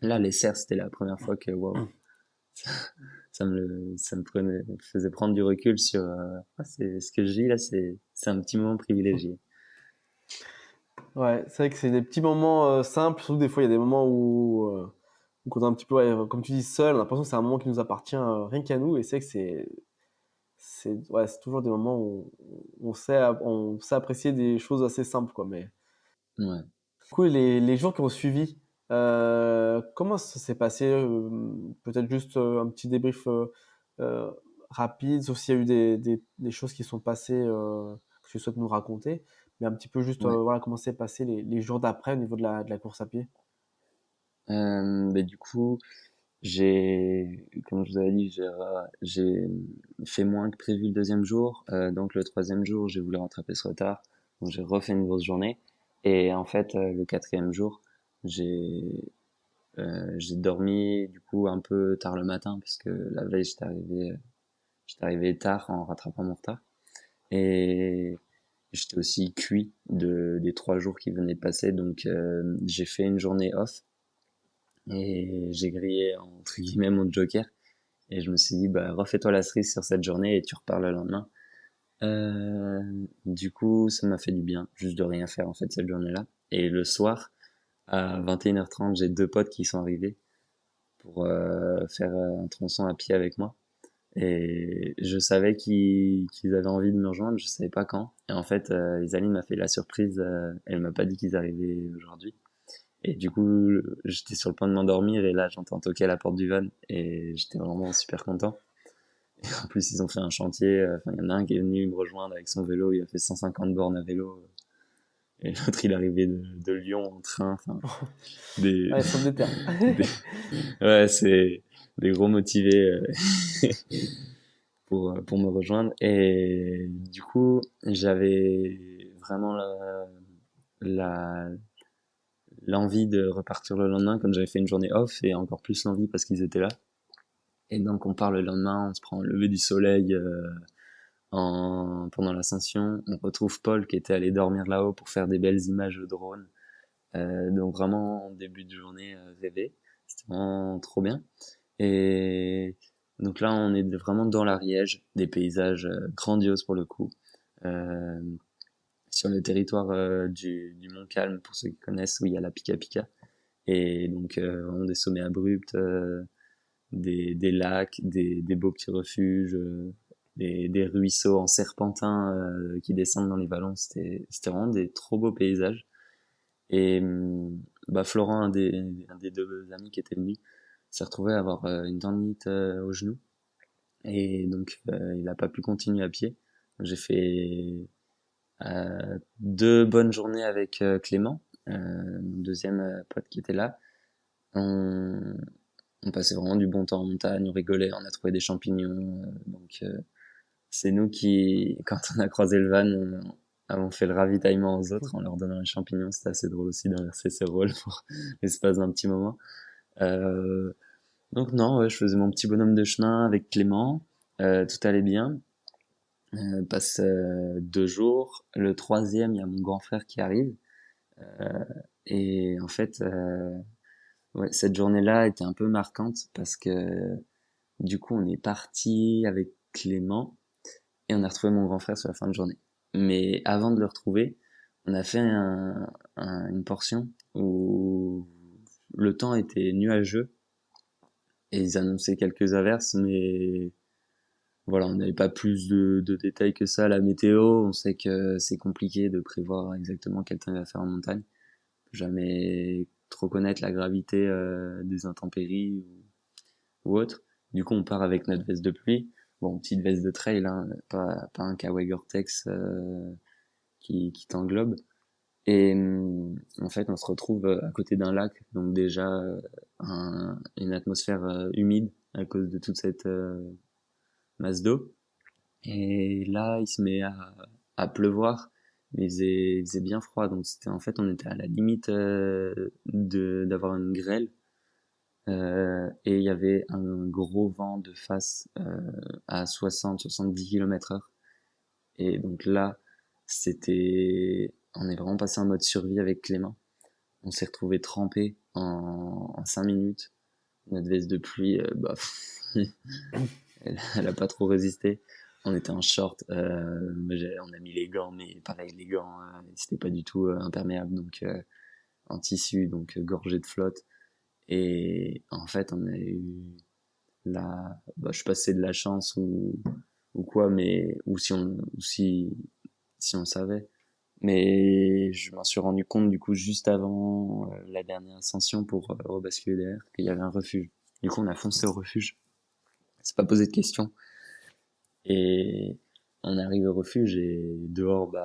Là les cerfs c'était la première fois que waouh, faisait prendre du recul sur c'est ce que je vis là, c'est un petit moment privilégié.
Ouais, c'est vrai que c'est des petits moments simples, surtout des fois il y a des moments où on est un petit peu, ouais, comme tu dis, seul, on a l'impression que c'est un moment qui nous appartient rien qu'à nous, et c'est vrai que ouais, c'est toujours des moments où on sait apprécier des choses assez simples, quoi. Mais
Ouais.
du coup, les jours qui ont suivi, comment ça s'est passé? Peut-être juste un petit débrief euh, rapide, sauf s'il y a eu des choses qui sont passées que tu souhaites nous raconter, mais un petit peu juste
Ouais.
voilà, comment s'est passé les jours d'après au niveau de la course à pied.
Du coup, comme je vous avais dit, j'ai fait moins que prévu le 2e jour. Donc le 3e jour, j'ai voulu rattraper ce retard. Donc j'ai refait une grosse journée. Et en fait, le 4e jour, j'ai dormi du coup un peu tard le matin parce que la veille j'étais arrivé tard en rattrapant mon retard. Et j'étais aussi cuit des 3 jours qui venaient de passer. Donc j'ai fait une journée off et j'ai grillé entre guillemets mon joker. Et je me suis dit, bah, refais-toi la cerise sur cette journée et tu repars le lendemain. Euh, du coup, ça m'a fait du bien, juste de rien faire, en fait, cette journée-là. Et le soir, à 21h30, j'ai 2 potes qui sont arrivés pour faire un tronçon à pied avec moi. Et je savais qu'ils avaient envie de me rejoindre, je savais pas quand. Et en fait, Isaline m'a fait la surprise, elle m'a pas dit qu'ils arrivaient aujourd'hui. Et du coup, j'étais sur le point de m'endormir et là, j'entends toquer à la porte du van et j'étais vraiment super content. Et en plus, ils ont fait un chantier. Enfin, il y en a un qui est venu me rejoindre avec son vélo. Il a fait 150 bornes à vélo. Et l'autre, il est arrivé de Lyon en train. Enfin, des,
Ouais, sauf des terres.
des, ouais, c'est des gros motivés pour me rejoindre. Et du coup, j'avais vraiment la, l'envie de repartir le lendemain, comme j'avais fait une journée off, et encore plus l'envie parce qu'ils étaient là. Et donc, on part le lendemain, on se prend le lever du soleil. Pendant l'ascension, on retrouve Paul qui était allé dormir là-haut pour faire des belles images de drone. Donc vraiment, en début de journée, rêvé. C'était vraiment trop bien. Et donc là, on est vraiment dans l'Ariège, des paysages grandioses pour le coup. Euh, sur le territoire du Mont Calme, pour ceux qui connaissent, où il y a la Pika Pika. Et donc, vraiment des sommets abrupts, des lacs, des beaux petits refuges, des ruisseaux en serpentin qui descendent dans les vallons. C'était vraiment des trop beaux paysages. Et bah, Florent, un des 2 amis qui était venu, s'est retrouvé à avoir une tendinite au genou. Et donc, il n'a pas pu continuer à pied. J'ai fait 2 bonnes journées avec Clément, mon deuxième pote qui était là. On, on passait vraiment du bon temps en montagne, on rigolait, on a trouvé des champignons. Donc, c'est nous qui, quand on a croisé le van, avons fait le ravitaillement aux autres en leur donnant les champignons. C'était assez drôle aussi d'inverser ces rôles pour l'espace d'un petit moment. Euh, donc non, ouais, je faisais mon petit bonhomme de chemin avec Clément. Tout allait bien. Passe 2 jours. Le 3e, il y a mon grand frère qui arrive. Et en fait, ouais, cette journée-là était un peu marquante parce que du coup, on est parti avec Clément et on a retrouvé mon grand frère sur la fin de journée. Mais avant de le retrouver, on a fait une portion où le temps était nuageux et ils annonçaient quelques averses, mais voilà, on n'avait pas plus de détails que ça. La météo, on sait que c'est compliqué de prévoir exactement quel temps il va faire en montagne. Jamais trop connaître la gravité des intempéries ou autre. Du coup, on part avec notre veste de pluie. Bon, petite veste de trail, hein, pas un kawaii Gore-Tex qui t'englobe. Et en fait, on se retrouve à côté d'un lac, donc déjà une atmosphère humide à cause de toute cette masse d'eau. Et là, il se met à pleuvoir, mais il faisait bien froid, donc c'était en fait on était à la limite de d'avoir une grêle. Et il y avait un gros vent de face à 60-70 km/h. Et donc là, on est vraiment passé en mode survie avec Clément. On s'est retrouvé trempé en 5 minutes. Notre veste de pluie, elle a pas trop résisté. On était en short, on a mis les gants, mais pareil, les gants, c'était pas du tout imperméable, donc en tissu, donc gorgé de flotte. Et en fait, on a eu je sais pas si c'est de la chance ou quoi, mais si on le savait. Mais je m'en suis rendu compte du coup juste avant la dernière ascension pour rebasculer derrière qu'il y avait un refuge. Du coup, on a foncé au refuge. C'est pas posé de questions. Et on arrive au refuge et dehors,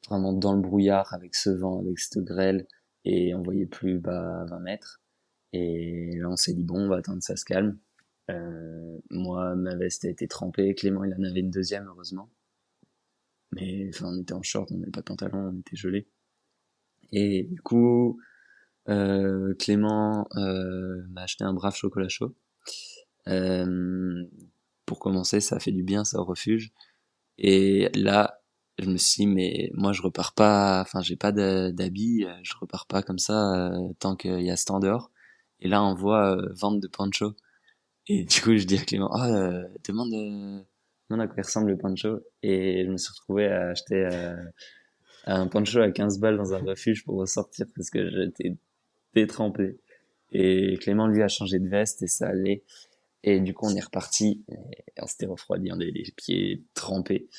vraiment dans le brouillard avec ce vent, avec cette grêle, et on voyait plus 20 mètres. Et là, on s'est dit bon, on va attendre que ça se calme. Moi, ma veste a été trempée. Clément, il en avait une deuxième, heureusement. Mais enfin, on était en short, on n'avait pas de pantalon, on était gelés. Et du coup, Clément m'a acheté un brave chocolat chaud. Euh, pour commencer, ça a fait du bien, ça au refuge. Et là, je me suis dit, mais moi, je repars pas, enfin, j'ai pas d'habits, je repars pas comme ça tant qu'il y a ce temps dehors. Et là, on voit vente de poncho. Et du coup, je dis à Clément, demande à quoi il ressemble le poncho. Et je me suis retrouvé à acheter un poncho à 15 balles dans un refuge pour ressortir parce que j'étais détrempé. Et Clément, lui, a changé de veste et ça allait. Et du coup, on est reparti. Et on s'était refroidi, on avait les pieds trempés.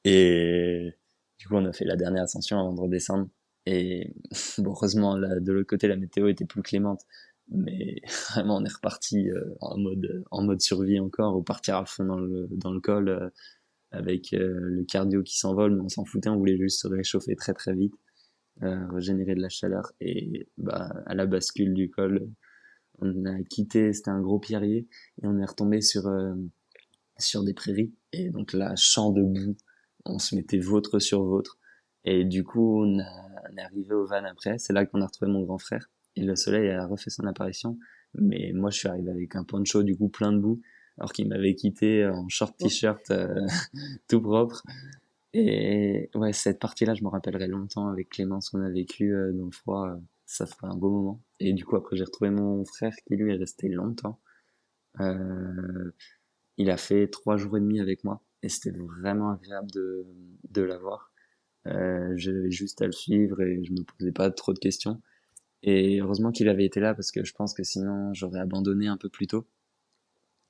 Et du coup, on a fait la dernière ascension avant de redescendre. Et bon, heureusement, là, de l'autre côté, la météo était plus clémente. Mais vraiment, on est reparti en mode survie encore, ou partir à fond dans le col avec le cardio qui s'envole. Mais on s'en foutait, on voulait juste se réchauffer très très vite, régénérer de la chaleur. Et à la bascule du col, on a quitté, c'était un gros pierrier, et on est retombé sur des prairies. Et donc là, champ de boue, on se mettait vautre sur vautre. Et du coup, on est arrivé au van après. C'est là qu'on a retrouvé mon grand frère. Et le soleil a refait son apparition. Mais moi, je suis arrivé avec un poncho, du coup, plein de boue. Alors qu'il m'avait quitté en short t-shirt, tout propre. Et ouais, cette partie-là, je me rappellerai longtemps avec Clémence qu'on a vécu dans le froid. Ça fera un beau moment. Et du coup, après, j'ai retrouvé mon frère qui, lui, est resté longtemps. Euh, il a fait 3 jours et demi avec moi et c'était vraiment agréable de l'avoir. J'avais juste à le suivre et je me posais pas trop de questions. Et heureusement qu'il avait été là parce que je pense que sinon j'aurais abandonné un peu plus tôt.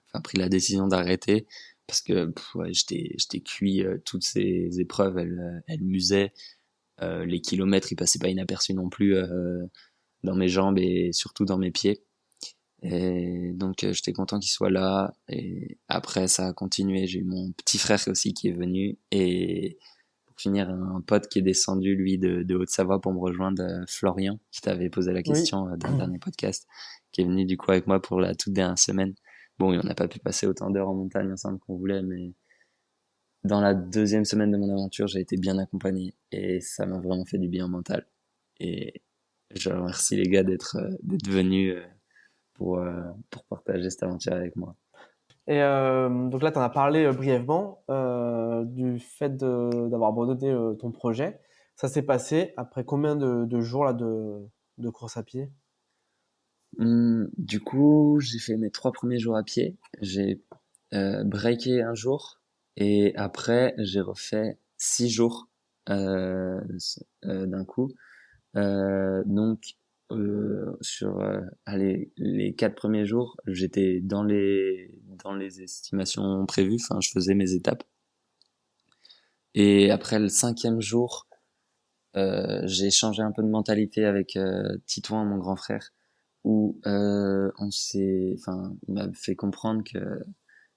Enfin, pris la décision d'arrêter parce que ouais, j'étais cuit. Toutes ces épreuves, elles m'usaient. Les kilomètres, ils passaient pas inaperçus non plus dans mes jambes et surtout dans mes pieds. Et donc j'étais content qu'il soit là. Et après ça a continué. J'ai eu mon petit frère aussi qui est venu. Et pour finir, un pote qui est descendu lui de Haute-Savoie pour me rejoindre, Florian, qui t'avait posé la
Oui.
question dans le dernier podcast, qui est venu du coup avec moi pour la toute dernière semaine. Bon, on n'a pas pu passer autant d'heures en montagne ensemble qu'on voulait, mais dans la deuxième semaine de mon aventure, j'ai été bien accompagné et ça m'a vraiment fait du bien mental. Et je remercie les gars d'être venus pour partager cette aventure avec moi.
Et donc là, tu en as parlé brièvement du fait d'avoir abandonné ton projet. Ça s'est passé après combien de jours là, de course à pied?
Du coup, j'ai fait mes 3 premiers jours à pied. J'ai breaké un jour et après j'ai refait 6 jours d'un coup. Donc sur allez, les 4 premiers jours, j'étais dans les estimations prévues. Enfin, je faisais mes étapes. Et après le 5e jour, j'ai changé un peu de mentalité avec Titouan, mon grand frère, où il m'a fait comprendre que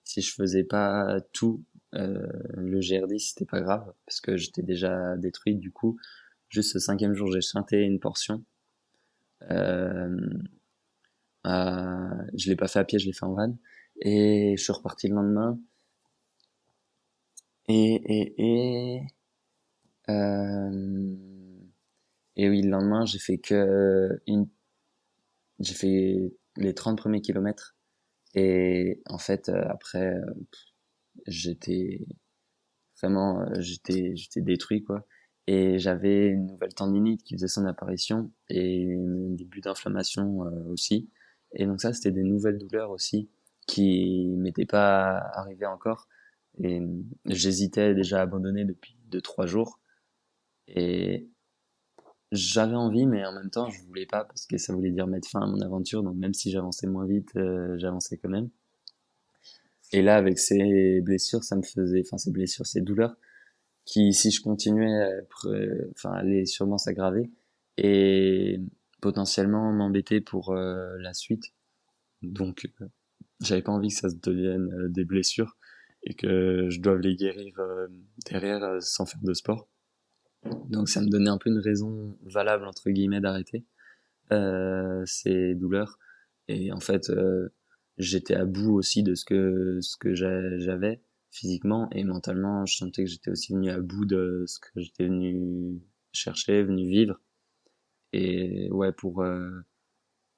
si je faisais pas tout le GR10, c'était pas grave parce que j'étais déjà détruit. Du coup, juste ce 5e jour, j'ai chanté une portion. Euh, je l'ai pas fait à pied, je l'ai fait en van. Et je suis reparti le lendemain. Et, et, et, euh, et oui, le lendemain, j'ai fait les 30 premiers kilomètres. Et en fait, après, j'étais j'étais détruit, quoi. Et j'avais une nouvelle tendinite qui faisait son apparition et un début d'inflammation aussi. Et donc ça, c'était des nouvelles douleurs aussi qui m'étaient pas arrivées encore. Et j'hésitais déjà à abandonner depuis 2-3 jours. Et j'avais envie, mais en même temps, je voulais pas parce que ça voulait dire mettre fin à mon aventure. Donc même si j'avançais moins vite, j'avançais quand même. Et là, avec ces blessures, ces blessures, ces douleurs, qui, si je continuais, allaient sûrement s'aggraver et potentiellement m'embêter pour la suite. Donc, j'avais pas envie que ça se devienne des blessures et que je doive les guérir derrière sans faire de sport. Donc, ça me donnait un peu une raison valable entre guillemets d'arrêter ces douleurs. Et en fait, j'étais à bout aussi de ce que j'avais physiquement et mentalement. Je sentais que j'étais aussi venu à bout de ce que j'étais venu chercher, venu vivre. Et ouais, pour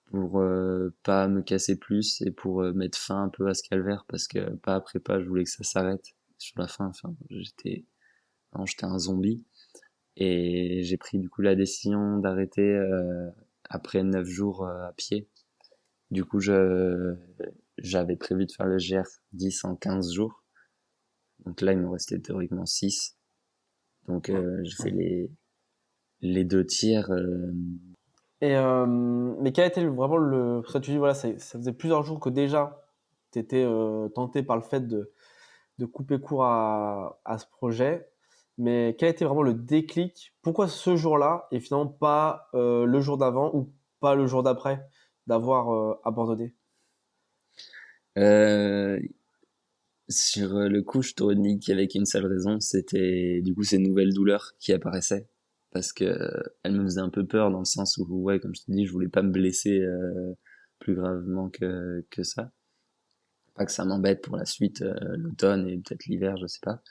pas me casser plus et pour mettre fin un peu à ce calvaire parce que pas après pas, je voulais que ça s'arrête sur la fin. Enfin, j'étais un zombie. Et j'ai pris du coup la décision d'arrêter après 9 jours à pied. Du coup, j'avais prévu de faire le GR10 en 15 jours. Donc là, il me restait théoriquement 6. Donc j'ai fait les 2 tiers.
Mais quel a été vraiment le. Parce que tu dis, voilà, ça faisait plusieurs jours que déjà tu étais tenté par le fait de couper court à ce projet. Mais quel a été vraiment le déclic? Pourquoi ce jour-là et finalement pas le jour d'avant ou pas le jour d'après d'avoir abandonné?
Euh, sur le coup, je t'aurais dit qu'il y avait qu'une seule raison, c'était du coup ces nouvelles douleurs qui apparaissaient. Parce que elles me faisaient un peu peur dans le sens où, ouais, comme je te dis, je voulais pas me blesser plus gravement que ça. Pas que ça m'embête pour la suite, l'automne et peut-être l'hiver, je sais pas.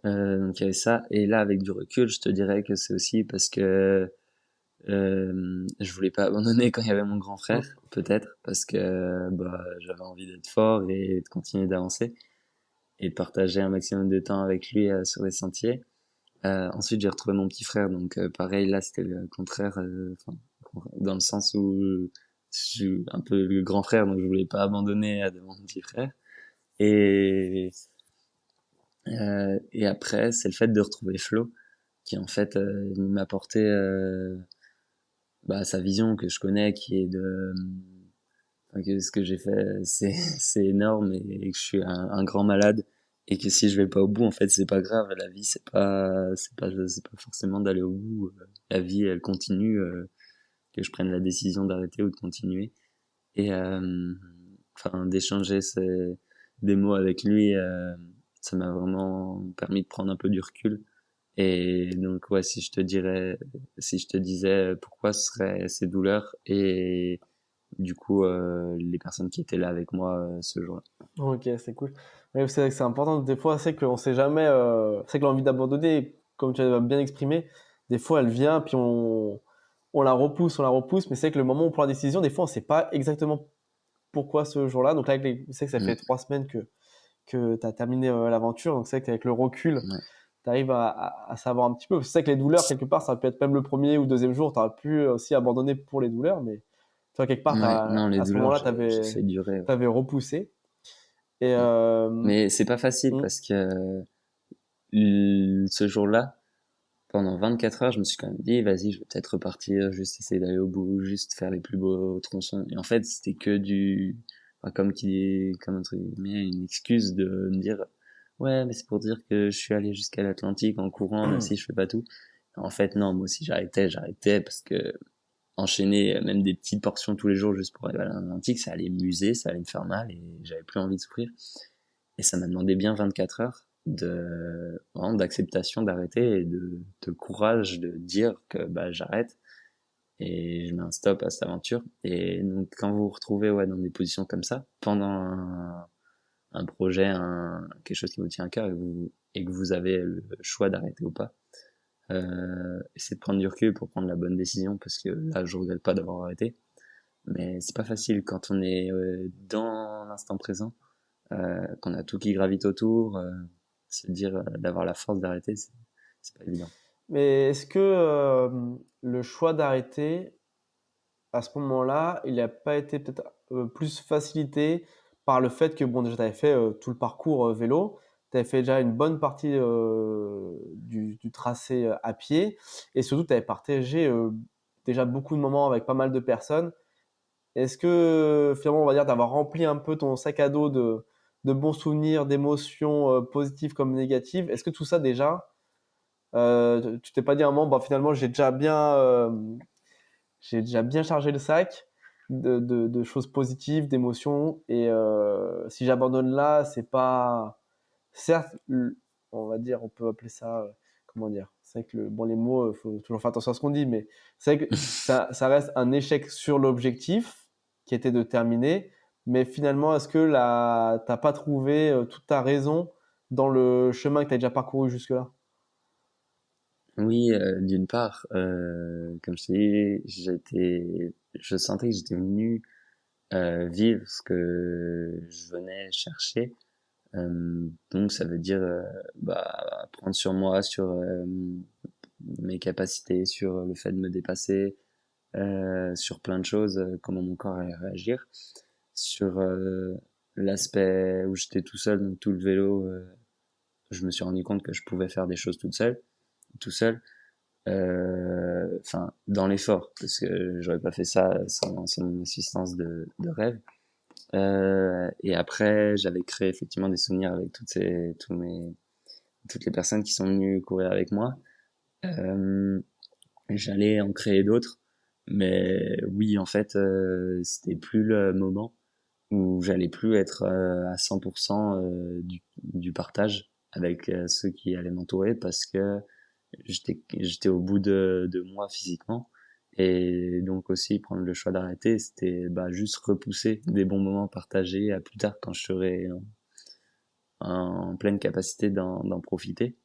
Donc il y avait ça. Et là, avec du recul, je te dirais que c'est aussi parce que je voulais pas abandonner quand il y avait mon grand frère, peut-être, parce que bah, j'avais envie d'être fort et de continuer d'avancer et de partager un maximum de temps avec lui sur les sentiers. Ensuite, j'ai retrouvé mon petit frère, donc pareil, là, c'était le contraire, dans le sens où je suis un peu le grand frère, donc je voulais pas abandonner devant mon petit frère. Et et après, c'est le fait de retrouver Flo, qui en fait m'apportait sa vision que je connais, qui est que ce que j'ai fait, c'est énorme et que je suis un grand malade et que si je vais pas au bout, en fait, c'est pas grave. La vie, c'est pas forcément d'aller au bout. La vie, elle continue, que je prenne la décision d'arrêter ou de continuer. Et d'échanger des mots avec lui, ça m'a vraiment permis de prendre un peu du recul. Et donc, ouais, si je te disais pourquoi ce seraient ces douleurs et du coup, les personnes qui étaient là avec moi ce jour-là.
Ok, c'est cool. Ouais, c'est vrai que c'est important. Des fois, c'est qu'on sait jamais. C'est que l'envie d'abandonner, comme tu as bien exprimé, des fois, elle vient, puis on la repousse, on la repousse. Mais c'est que le moment où on prend la décision, des fois, on sait pas exactement pourquoi ce jour-là. Donc là, c'est que ça fait
Mm.
3 semaines que tu as terminé l'aventure. Donc c'est que avec le recul,
Ouais.
tu arrives à savoir un petit peu. C'est ça que les douleurs, quelque part, ça peut être même le premier ou deuxième jour. Tu aurais pu aussi abandonner pour les douleurs. Mais toi, quelque part,
Ouais, non, les
à ce
douleurs,
moment-là,
j'ai fait durer. Ouais.
t'avais repoussé. Et
Ouais. Mais c'est pas facile
hmm,
parce que ce jour-là, pendant 24 heures, je me suis quand même dit, vas-y, je vais peut-être repartir, juste essayer d'aller au bout, juste faire les plus beaux tronçons. Et en fait, c'était que enfin, comme entre guillemets, une excuse de me dire, ouais, mais c'est pour dire que je suis allé jusqu'à l'Atlantique en courant, même si je fais pas tout. En fait, non, moi aussi, j'arrêtais parce que enchaîner même des petites portions tous les jours juste pour aller à l'Atlantique, ça allait m'user, ça allait me faire mal et j'avais plus envie de souffrir. Et ça m'a demandé bien 24 heures vraiment d'acceptation d'arrêter et de courage de dire que bah j'arrête et je mets un stop à cette aventure. Et donc quand vous vous retrouvez ouais dans des positions comme ça pendant un projet, quelque chose qui vous tient à cœur et que vous avez le choix d'arrêter ou pas, essayez de prendre du recul pour prendre la bonne décision parce que là je regrette pas d'avoir arrêté. Mais c'est pas facile quand on est dans l'instant présent, qu'on a tout qui gravite autour, se dire d'avoir la force d'arrêter, c'est pas évident.
Mais est-ce que le choix d'arrêter, à ce moment-là, il n'a pas été peut-être plus facilité par le fait que, bon, déjà, tu avais fait tout le parcours vélo, tu avais fait déjà une bonne partie du tracé à pied, et surtout, tu avais partagé déjà beaucoup de moments avec pas mal de personnes. Est-ce que finalement, on va dire d'avoir rempli un peu ton sac à dos de bons souvenirs, d'émotions positives comme négatives, est-ce que tout ça déjà, tu t'es pas dit à un moment, bah, finalement, j'ai déjà bien chargé le sac de choses positives, d'émotions. Et si j'abandonne là, c'est pas. Certes, on va dire, on peut appeler ça. Comment dire? C'est vrai que bon, les mots, il faut toujours faire attention à ce qu'on dit, mais c'est vrai que ça reste un échec sur l'objectif qui était de terminer. Mais finalement, est-ce que là, t'as pas trouvé toute ta raison dans le chemin que tu as déjà parcouru jusque-là?
Oui, d'une part, comme je t'ai dit, je sentais que j'étais venu vivre ce que je venais chercher. Donc ça veut dire bah, prendre sur moi, sur mes capacités, sur le fait de me dépasser, sur plein de choses, comment mon corps allait réagir, sur l'aspect où j'étais tout seul, donc tout le vélo, je me suis rendu compte que je pouvais faire des choses tout seul, enfin dans l'effort, parce que j'aurais pas fait ça sans mon assistance de rêve. Et après, j'avais créé effectivement des souvenirs avec toutes les personnes qui sont venues courir avec moi. Euh, J'allais en créer d'autres, mais oui, en fait, c'était plus le moment où j'allais plus être à 100% du partage avec ceux qui allaient m'entourer parce que j'étais au bout de moi physiquement et donc aussi prendre le choix d'arrêter c'était bah juste repousser des bons moments partagés à plus tard quand je serai en pleine capacité d'en profiter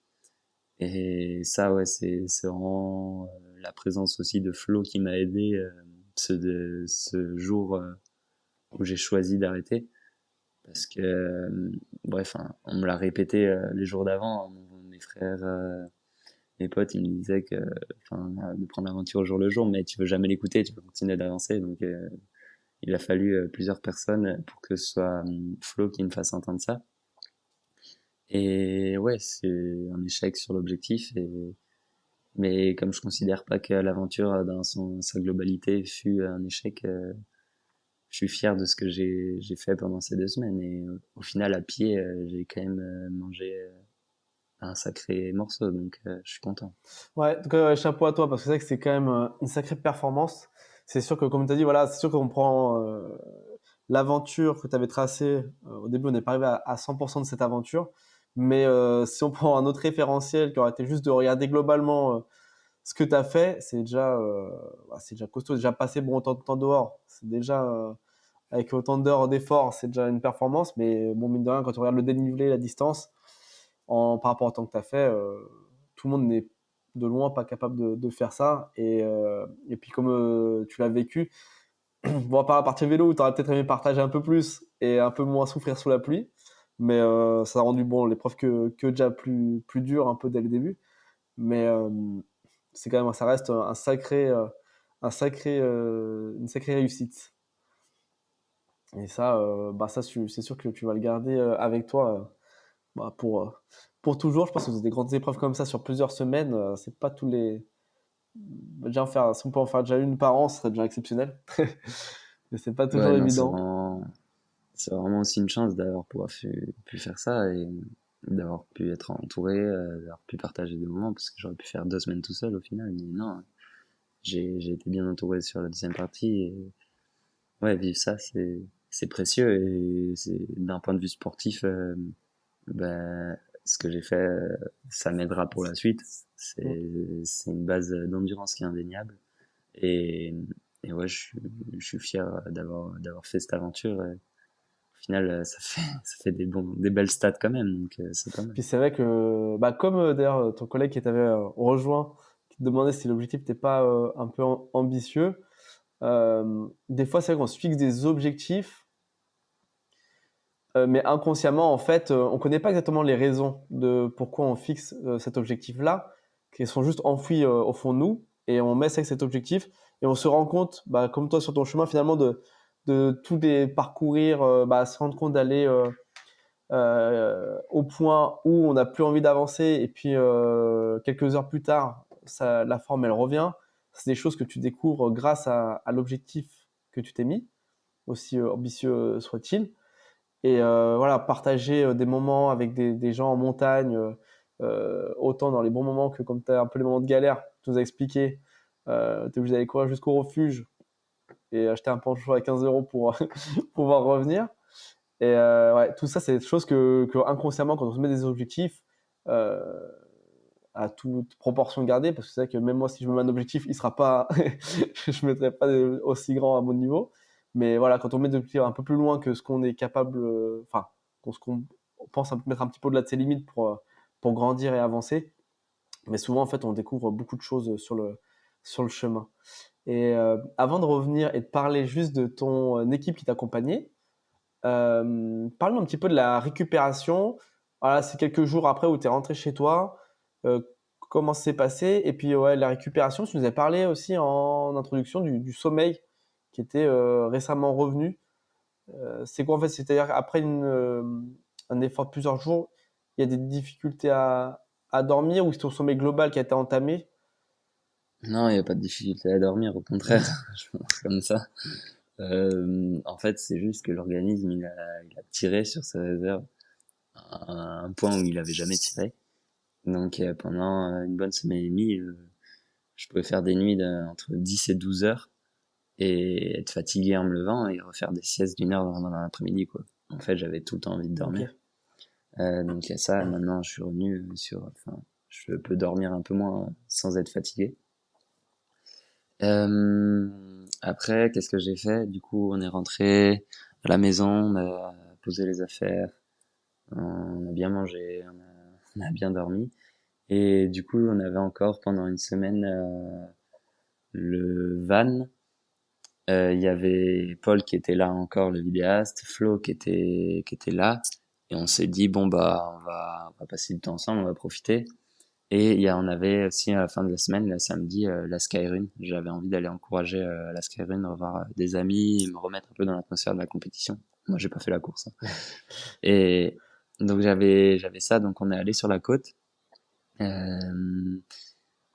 et ça ouais c'est vraiment la présence aussi de Flo qui m'a aidé ce jour où j'ai choisi d'arrêter parce que bref hein, on me l'a répété les jours d'avant hein, mes frères mes potes ils me disaient que enfin de prendre l'aventure au jour le jour mais tu veux jamais l'écouter tu veux continuer d'avancer donc il a fallu plusieurs personnes pour que ce soit Flo qui me fasse entendre ça et ouais c'est un échec sur l'objectif et mais comme je considère pas que l'aventure dans sa globalité fut un échec je suis fier de ce que j'ai fait pendant ces 2 semaines et au final à pied j'ai quand même mangé un sacré morceau donc je suis content.
Ouais, en tout cas, ouais, chapeau à toi, parce que c'est vrai que c'est quand même une sacrée performance. C'est sûr que, comme tu as dit, voilà, c'est sûr qu'on prend l'aventure que tu avais tracée. Au début, on n'est pas arrivé à 100% de cette aventure. Mais si on prend un autre référentiel qui aurait été juste de regarder globalement ce que tu as fait, c'est déjà costaud. Déjà passé bon autant de temps dehors, c'est déjà, avec autant d'heures d'effort, c'est déjà une performance. Mais bon, mine de rien, quand on regarde le dénivelé, la distance, par rapport au temps que tu as fait, tout le monde n'est de loin pas capable de faire ça. Et puis, comme tu l'as vécu, bon, à part la partie vélo où tu aurais peut-être aimé partager un peu plus et un peu moins souffrir sous la pluie, mais ça a rendu bon l'épreuve que déjà plus dure un peu dès le début. Mais c'est quand même, ça reste une sacrée réussite. Et ça, c'est sûr que tu vas le garder avec toi bah, pour toujours, je pense que c'est des grandes épreuves comme ça sur plusieurs semaines, c'est pas tous les déjà si on peut en faire déjà une par an, ce serait déjà exceptionnel. Mais c'est pas toujours
Ouais, non,
évident.
c'est vraiment aussi une chance d'avoir pu faire ça et d'avoir pu être entouré, d'avoir pu partager des moments parce que j'aurais pu faire 2 semaines tout seul au final. Mais non, j'ai été bien entouré sur la deuxième partie et ouais, vivre ça, c'est précieux et c'est d'un point de vue sportif, ben, ce que j'ai fait, ça m'aidera pour la suite.
Mm.
C'est une base d'endurance qui est indéniable et, et ouais, je suis fier d'avoir fait cette aventure. Et au final, ça fait des belles stats quand même, donc c'est pas mal.
Puis c'est vrai que, bah, comme d'ailleurs ton collègue qui t'avait rejoint, qui te demandait si l'objectif n'était pas un peu ambitieux, des fois c'est vrai qu'on se fixe des objectifs, mais inconsciemment en fait, on connaît pas exactement les raisons de pourquoi on fixe cet objectif-là, qui sont juste enfouis au fond de nous, et on met ça avec cet objectif, et on se rend compte, bah, comme toi sur ton chemin finalement, de tout les parcourir, bah, se rendre compte d'aller au point où on n'a plus envie d'avancer et puis quelques heures plus tard, la forme elle revient. C'est des choses que tu découvres grâce à l'objectif que tu t'es mis, aussi ambitieux soit-il. Et voilà, partager des moments avec des gens en montagne, autant dans les bons moments que comme tu as un peu les moments de galère, tu nous as expliqué, tu es obligé d'aller courir jusqu'au refuge et acheter un pancho à 15 euros pour pouvoir revenir. Et ouais, tout ça, c'est des choses que inconsciemment, quand on se met des objectifs, euh, à toute proportion gardée, parce que c'est vrai que même moi, si je me mets un objectif, il sera pas, je ne mettrai pas aussi grand à mon niveau. Mais voilà, quand on met des objectifs un peu plus loin que ce qu'on est capable, enfin, ce qu'on pense mettre un petit peu au-delà de ses limites pour grandir et avancer. Mais souvent, en fait, on découvre beaucoup de choses sur le chemin. Et avant de revenir et de parler juste de ton équipe qui t'accompagnait, parle-nous un petit peu de la récupération. Voilà, c'est quelques jours après où tu es rentré chez toi. Euh, Comment ça s'est passé? Et puis, ouais, la récupération, tu nous as parlé aussi en introduction du sommeil qui était récemment revenu. C'est quoi en fait? C'est-à-dire qu'après un effort de plusieurs jours, il y a des difficultés à dormir ou c'est ton sommeil global qui a été entamé?
Non, il n'y a pas de difficulté à dormir, au contraire, je pense comme ça. En fait, c'est juste que l'organisme, il a tiré sur ses réserves à un point où il avait jamais tiré. Donc pendant une bonne semaine et demie, je pouvais faire des nuits entre 10 et 12 heures et être fatigué en me levant et refaire des siestes d'1 heure dans l'après-midi, quoi. En fait, j'avais tout le temps envie de
Ok.
dormir. Donc il y a ça. Maintenant, je suis revenu enfin, je peux dormir un peu moins sans être fatigué. Après, qu'est-ce que j'ai fait? Du coup, on est rentré à la maison, on a posé les affaires, on a bien mangé, on a bien dormi. Et du coup, on avait encore pendant une semaine le van. Il y avait Paul qui était là encore, le vidéaste, Flo qui était là. Et on s'est dit, bon, bah, on va passer du temps ensemble, on va profiter. Et on avait aussi à la fin de la semaine, le samedi, la Skyrun. J'avais envie d'aller encourager la Skyrun, revoir des amis, et me remettre un peu dans l'atmosphère de la compétition. Moi, j'ai pas fait la course, hein. Et donc j'avais ça, donc on est allé sur la côte. Euh,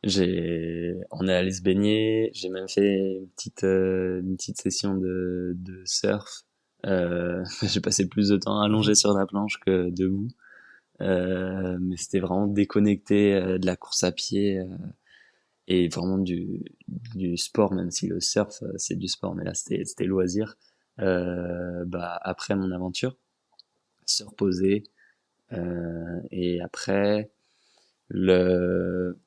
on est allé se baigner. J'ai même fait une petite session de surf. J'ai passé plus de temps allongé sur la planche que debout. Mais c'était vraiment déconnecté de la course à pied et vraiment du sport, même si le surf c'est du sport, mais là c'était loisir. Bah après mon aventure, se reposer et après le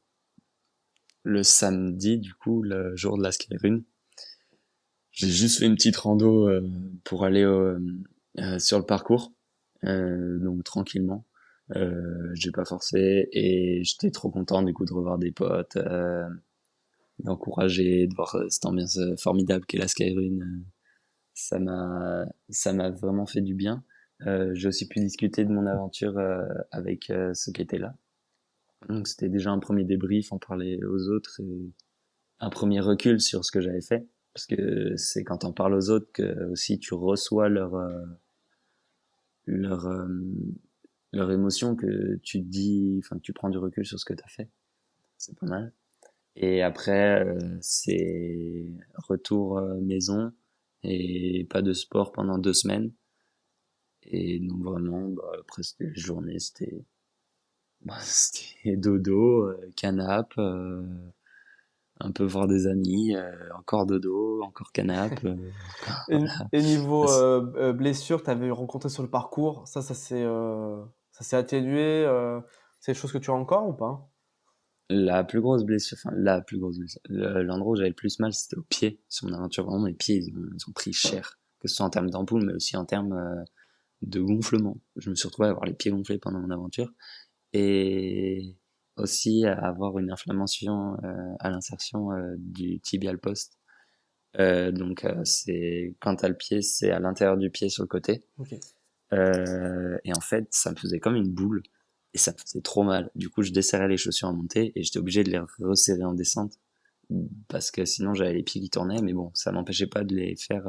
le samedi du coup le jour de la skyrun, j'ai juste fait une petite rando pour aller sur le parcours, donc tranquillement. J'ai pas forcé et j'étais trop content du coup de revoir des potes, d'encourager, de voir cette ambiance formidable qu'est la Skyrun. Ça m'a vraiment fait du bien. J'ai aussi pu discuter de mon aventure avec ceux qui étaient là. Donc c'était déjà un premier débrief, en parler aux autres et un premier recul sur ce que j'avais fait. Parce que c'est quand on parle aux autres que aussi tu reçois leur leur émotion que tu te dis, enfin, que tu prends du recul sur ce que t'as fait. C'est pas mal. Et après, c'est retour maison et pas de sport pendant 2 semaines. Et donc vraiment, bah, après c'était les journées, c'était dodo, canap, un peu voir des amis, encore dodo, encore canap.
Et niveau
Voilà.
blessure que tu avais rencontré sur le parcours, ça s'est atténué. C'est des choses que tu as encore ou pas?
La plus grosse blessure, enfin la plus grosse blessure, l'endroit où j'avais le plus mal, c'était au pied. Sur mon aventure, vraiment, mes pieds, ils ont pris cher. Que ce soit en termes d'ampoule, mais aussi en termes de gonflement. Je me suis retrouvé à avoir les pieds gonflés pendant mon aventure. Et aussi à avoir une inflammation à l'insertion du tibial post. Donc c'est quand t'as le pied, c'est à l'intérieur du pied sur le côté.
Ok.
Et en fait, ça me faisait comme une boule et ça me faisait trop mal. Du coup, je desserrais les chaussures en montée et j'étais obligé de les resserrer en descente parce que sinon j'avais les pieds qui tournaient. Mais bon, ça m'empêchait pas de les faire,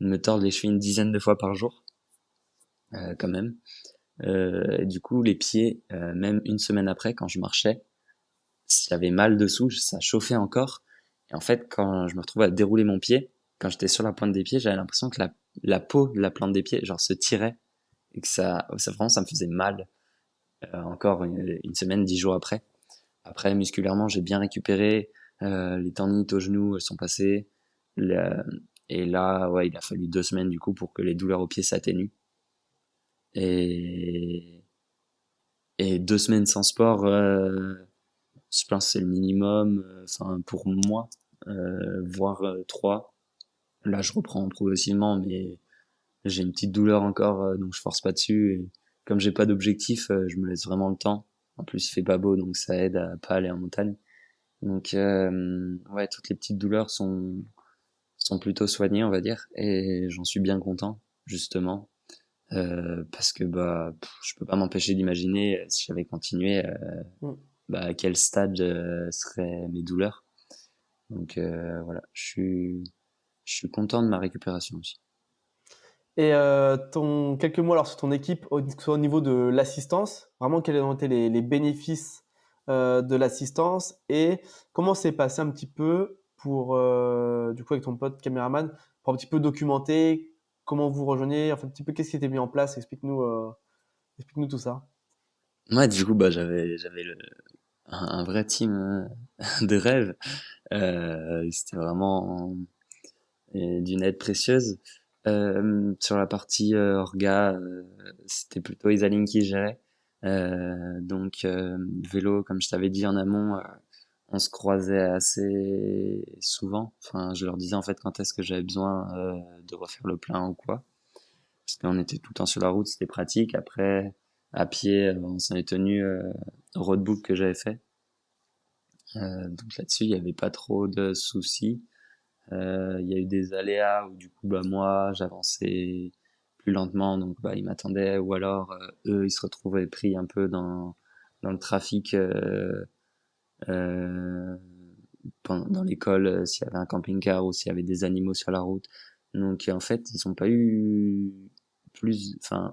de me tordre les chevilles une dizaine de fois par jour, quand même. Et du coup, les pieds, même une semaine après, quand je marchais, j'avais mal dessous, ça chauffait encore. Et en fait, quand je me retrouvais à dérouler mon pied, quand j'étais sur la pointe des pieds, j'avais l'impression que la peau de la plante des pieds, genre, se tirait et que ça vraiment, ça me faisait mal. Encore une semaine, 10 jours après. Après, musculairement, j'ai bien récupéré. Les tendinites au genou, elles sont passées. Le- et là, ouais, il a fallu 2 semaines du coup pour que les douleurs aux pieds s'atténuent. Et, et 2 semaines sans sport, je pense que c'est le minimum. Enfin, pour moi, voire 3. Là, je reprends progressivement, mais j'ai une petite douleur encore, donc je force pas dessus. Et comme j'ai pas d'objectif, je me laisse vraiment le temps. En plus, il fait pas beau, donc ça aide à pas aller en montagne. Donc, ouais, toutes les petites douleurs sont plutôt soignées, on va dire, et j'en suis bien content, justement, parce que bah, je peux pas m'empêcher d'imaginer si j'avais continué,
Mm.
bah, à quel stade seraient mes douleurs. Donc, voilà, je suis content de ma récupération aussi.
Et quelques mots alors sur ton équipe, que ce soit au niveau de l'assistance, vraiment quels ont été les bénéfices de l'assistance et comment s'est passé un petit peu pour, du coup, avec ton pote caméraman, pour un petit peu documenter comment vous rejoignez, enfin un petit peu qu'est-ce qui était mis en place, explique-nous tout ça.
Moi, du coup, bah, j'avais un vrai team de rêve. C'était vraiment d'une aide précieuse. Sur la partie orga, c'était plutôt Isaline qui gérait. Donc vélo, comme je t'avais dit en amont, on se croisait assez souvent. Enfin, je leur disais en fait quand est-ce que j'avais besoin de refaire le plein ou quoi. Parce qu'on était tout le temps sur la route, c'était pratique. Après, à pied, on s'en est tenu au roadbook que j'avais fait. Donc là-dessus, il n'y avait pas trop de soucis. Il y a eu des aléas où du coup bah moi j'avançais plus lentement donc bah ils m'attendaient ou alors eux ils se retrouvaient pris un peu dans le trafic euh, dans l'école s'il y avait un camping-car ou s'il y avait des animaux sur la route. Donc en fait ils ont pas eu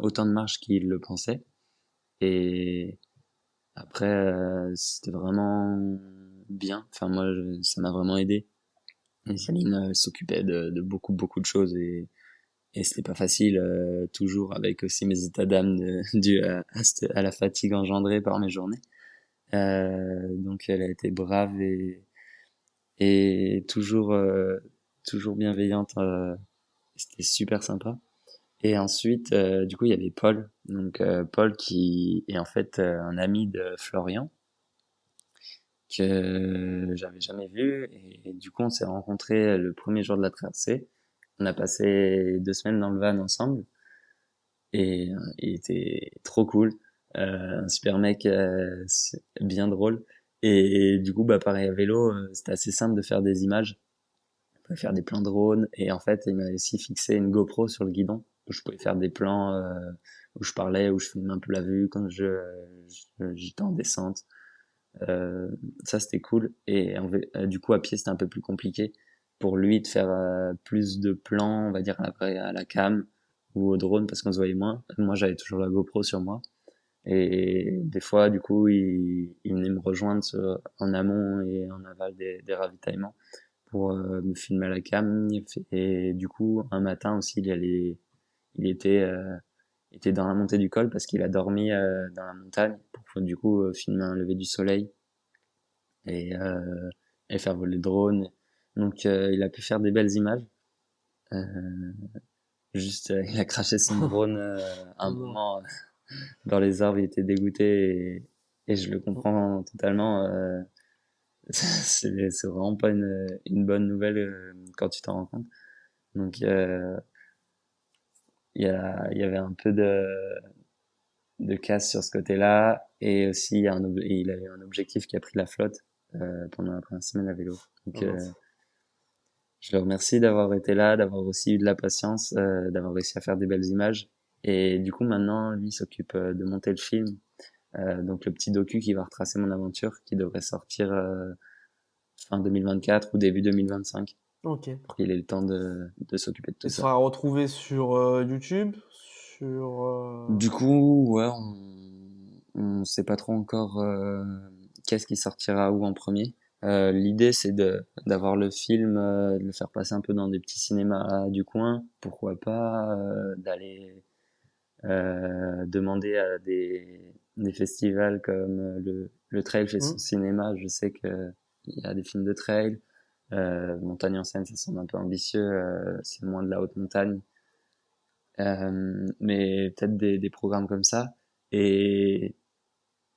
autant de marge qu'ils le pensaient. Et après c'était vraiment bien. Enfin moi ça m'a vraiment aidé. Et Céline s'occupait de beaucoup beaucoup de choses et c'était pas facile toujours avec aussi mes états d'âme dû à la fatigue engendrée par mes journées. Donc elle a été brave et toujours bienveillante. C'était super sympa. Et ensuite du coup il y avait Paul. Donc Paul qui est en fait un ami de Florian que j'avais jamais vu et du coup on s'est rencontrés le premier jour de la traversée. On a passé 2 semaines dans le van ensemble et il était trop cool, un super mec, bien drôle. Et du coup, bah pareil à vélo, c'était assez simple de faire des images. On pouvait faire des plans drone et en fait, il m'a aussi fixé une GoPro sur le guidon où je pouvais faire des plans où je parlais, où je filmais un peu la vue quand j'étais en descente. Euh, Ça c'était cool et du coup à pied c'était un peu plus compliqué pour lui de faire plus de plans on va dire à la cam ou au drone parce qu'on se voyait moins. Moi j'avais toujours la GoPro sur moi Et des fois, du coup, il venait me rejoindre en amont et en aval des ravitaillements pour me filmer à la cam. Et du coup, un matin aussi, il était dans la montée du col parce qu'il a dormi dans la montagne pour du coup filmer un lever du soleil et, euh, et faire voler le drone. Donc, il a pu faire des belles images. Euh, Juste, il a craché son drone un
Oh non.
moment dans les arbres, il était dégoûté et je le comprends totalement. C'est vraiment pas une bonne nouvelle quand tu t'en rends compte. Donc il y avait un peu de casse sur ce côté-là et aussi il avait un objectif qui a pris la flotte pendant la première semaine à vélo.
Oh
Donc
mince.
je le remercie d'avoir été là, d'avoir aussi eu de la patience, d'avoir réussi à faire des belles images. Et du coup maintenant lui il s'occupe de monter le film. Donc le petit docu qui va retracer mon aventure, qui devrait sortir fin 2024 ou début 2025,
Ok.
pour qu'il ait le temps de s'occuper de tout
Il
ça.
sera retrouvé sur YouTube, sur...
Du coup, ouais, on sait pas trop encore qu'est-ce qui sortira où en premier. L'idée c'est d'avoir le film, de le faire passer un peu dans des petits cinémas du coin, pourquoi pas d'aller demander à des festivals comme le Trail fait son
Hmm.
cinéma. Je sais que il y a des films de trail. Montagne en scène, ça semble un peu ambitieux. C'est moins de la haute montagne. Mais peut-être des programmes comme ça. Et,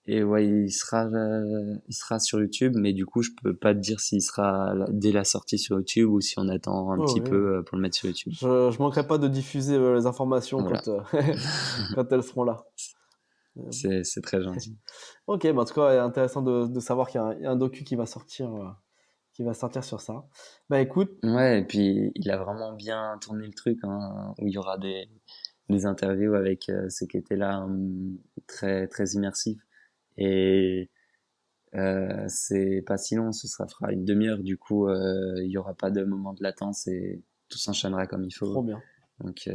et ouais, il sera sur YouTube, mais du coup, je peux pas te dire s'il sera dès la sortie sur YouTube ou si on attend un
Oh
petit
oui.
peu pour le mettre sur YouTube.
Je manquerai pas de diffuser les informations
Voilà,
quand, quand elles seront là. Euh,
c'est très gentil.
Ok, bah en tout cas, c'est intéressant de savoir il y a un docu qui va sortir sur ça. Bah écoute,
Ouais, et puis il a vraiment bien tourné le truc, hein, où il y aura des interviews avec ceux qui étaient là, très très immersifs. Et c'est pas si long, fera une demi-heure, du coup il y aura pas de moment de latence et tout s'enchaînera comme il
trop
faut.
bien.
Donc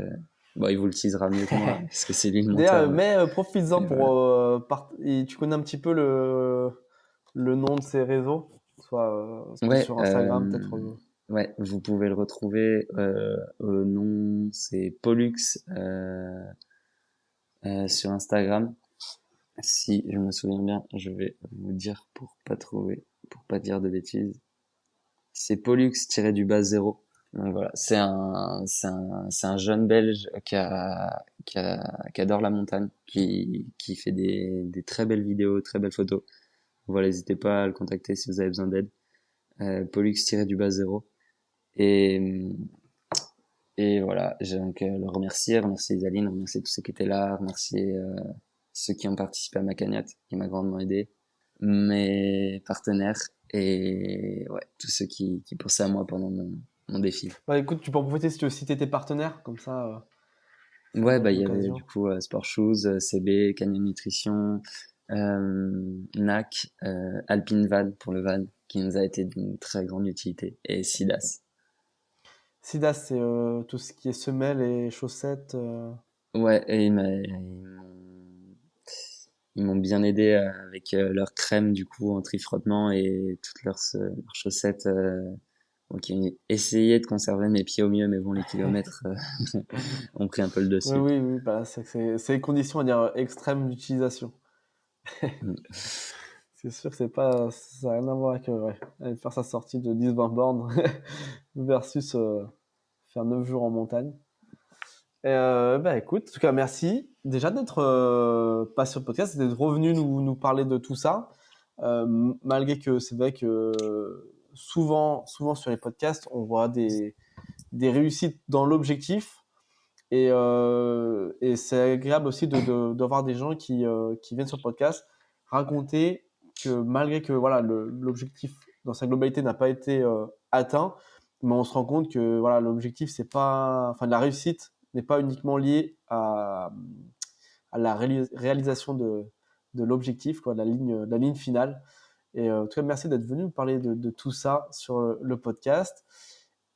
bon, il vous le teasera mieux que moi parce que c'est lui le
D'ailleurs,
monteur.
mais profites-en
Mais
pour...
voilà.
et tu connais un petit peu le nom de ces réseaux? Soit peut-être
Ouais,
sur Instagram, peut-être...
ouais, vous pouvez le retrouver au nom, c'est Pollux sur Instagram. Si je me souviens bien, je vais vous dire pour pas dire de bêtises. C'est Pollux-du-bas zéro. Donc voilà, c'est un jeune Belge qui adore la montagne, qui fait des très belles vidéos, très belles photos. Voilà, n'hésitez pas à le contacter si vous avez besoin d'aide. Pollux-du-bas zéro. Et, et voilà, j'ai donc remercier Isaline, remercier tous ceux qui étaient là, remercier ceux qui ont participé à ma cagnotte, qui m'a grandement aidé, mes partenaires et ouais, tous ceux qui pensaient à moi pendant mon défi.
Bah écoute, tu peux en profiter si tu veux citer tes partenaires, comme ça
Ouais,
peut
bah
être
il y avait du
l'occasion.
coup Sport Shoes, CB, Canyon Nutrition, NAC, Alpine Van pour le van, qui nous a été d'une très grande utilité, et Sidas.
Sidas, c'est tout ce qui est semelles et chaussettes.
Ouais, et ils m'ont bien aidé avec leur crème du coup anti-frottement et toutes leurs chaussettes. Donc ils ont essayé de conserver mes pieds au mieux, mais bon, les kilomètres ont pris un peu le
Oui,
dessus.
oui, oui, bah, c'est les conditions, à dire, extrêmes d'utilisation.
Mm.
C'est sûr que c'est pas, ça n'a rien à voir avec ouais, aller faire sa sortie de 10-20 bornes versus faire 9 jours en montagne. Et bah écoute, en tout cas, merci déjà d'être pas sur le podcast et d'être revenu nous parler de tout ça. Malgré que c'est vrai que souvent sur les podcasts, on voit des réussites dans l'objectif. Et c'est agréable aussi d'avoir des gens qui viennent sur le podcast raconter que malgré que voilà, l'objectif dans sa globalité n'a pas été atteint, mais on se rend compte que voilà, l'objectif, c'est pas, enfin, la réussite n'est pas uniquement liée à la réalisation de l'objectif, quoi, la ligne finale. Et en tout cas, merci d'être venu nous parler de tout ça sur le podcast.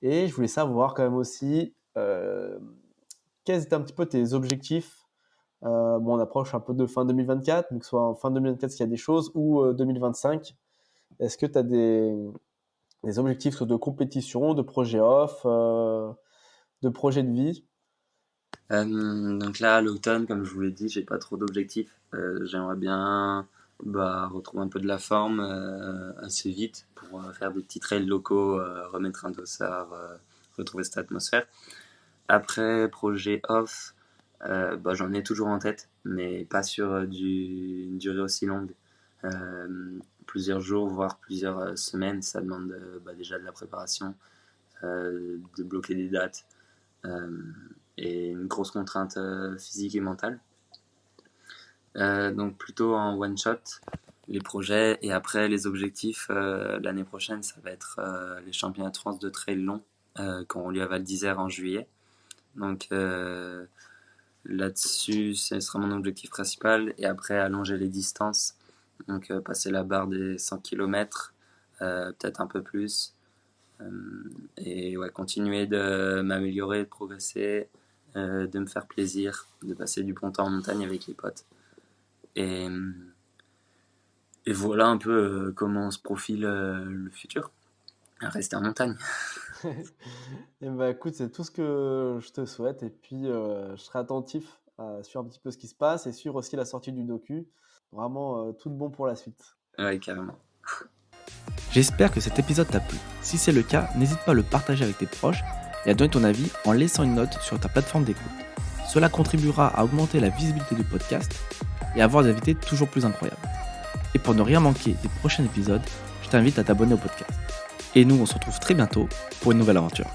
Et je voulais savoir quand même aussi quels étaient un petit peu tes objectifs Bon, on approche un peu de fin 2024, mais que ce soit en fin 2024 s'il y a des choses, ou 2025. Est-ce que tu as des objectifs de compétition, de projets off, de projets de vie?
Donc là, à l'automne, comme je vous l'ai dit, j'ai pas trop d'objectifs. J'aimerais bien retrouver un peu de la forme assez vite pour faire des petits trails locaux, remettre un dossard, retrouver cette atmosphère. Après, projet off, j'en ai toujours en tête, mais pas sur une durée aussi longue. Plusieurs jours, voire plusieurs semaines, ça demande déjà de la préparation, de bloquer des dates et une grosse contrainte physique et mentale. Donc plutôt en one shot les projets, et après les objectifs l'année prochaine, ça va être les championnats de France de trail long qui auront lieu à Val d'Isère en juillet. Donc là-dessus, ce sera mon objectif principal, et après allonger les distances, donc passer la barre des 100 km, peut-être un peu plus, et ouais, continuer de m'améliorer, de progresser, de me faire plaisir, de passer du bon temps en montagne avec les potes. Et voilà un peu comment se profile le futur. Rester en montagne.
Et bah écoute, c'est tout ce que je te souhaite. Et puis, je serai attentif à suivre un petit peu ce qui se passe et suivre aussi la sortie du docu. Vraiment, tout de bon pour la suite.
Ouais, carrément.
J'espère que cet épisode t'a plu. Si c'est le cas, n'hésite pas à le partager avec tes proches et à donner ton avis en laissant une note sur ta plateforme d'écoute. Cela contribuera à augmenter la visibilité du podcast et à avoir des invités toujours plus incroyables. Et pour ne rien manquer des prochains épisodes, je t'invite à t'abonner au podcast. Et nous, on se retrouve très bientôt pour une nouvelle aventure.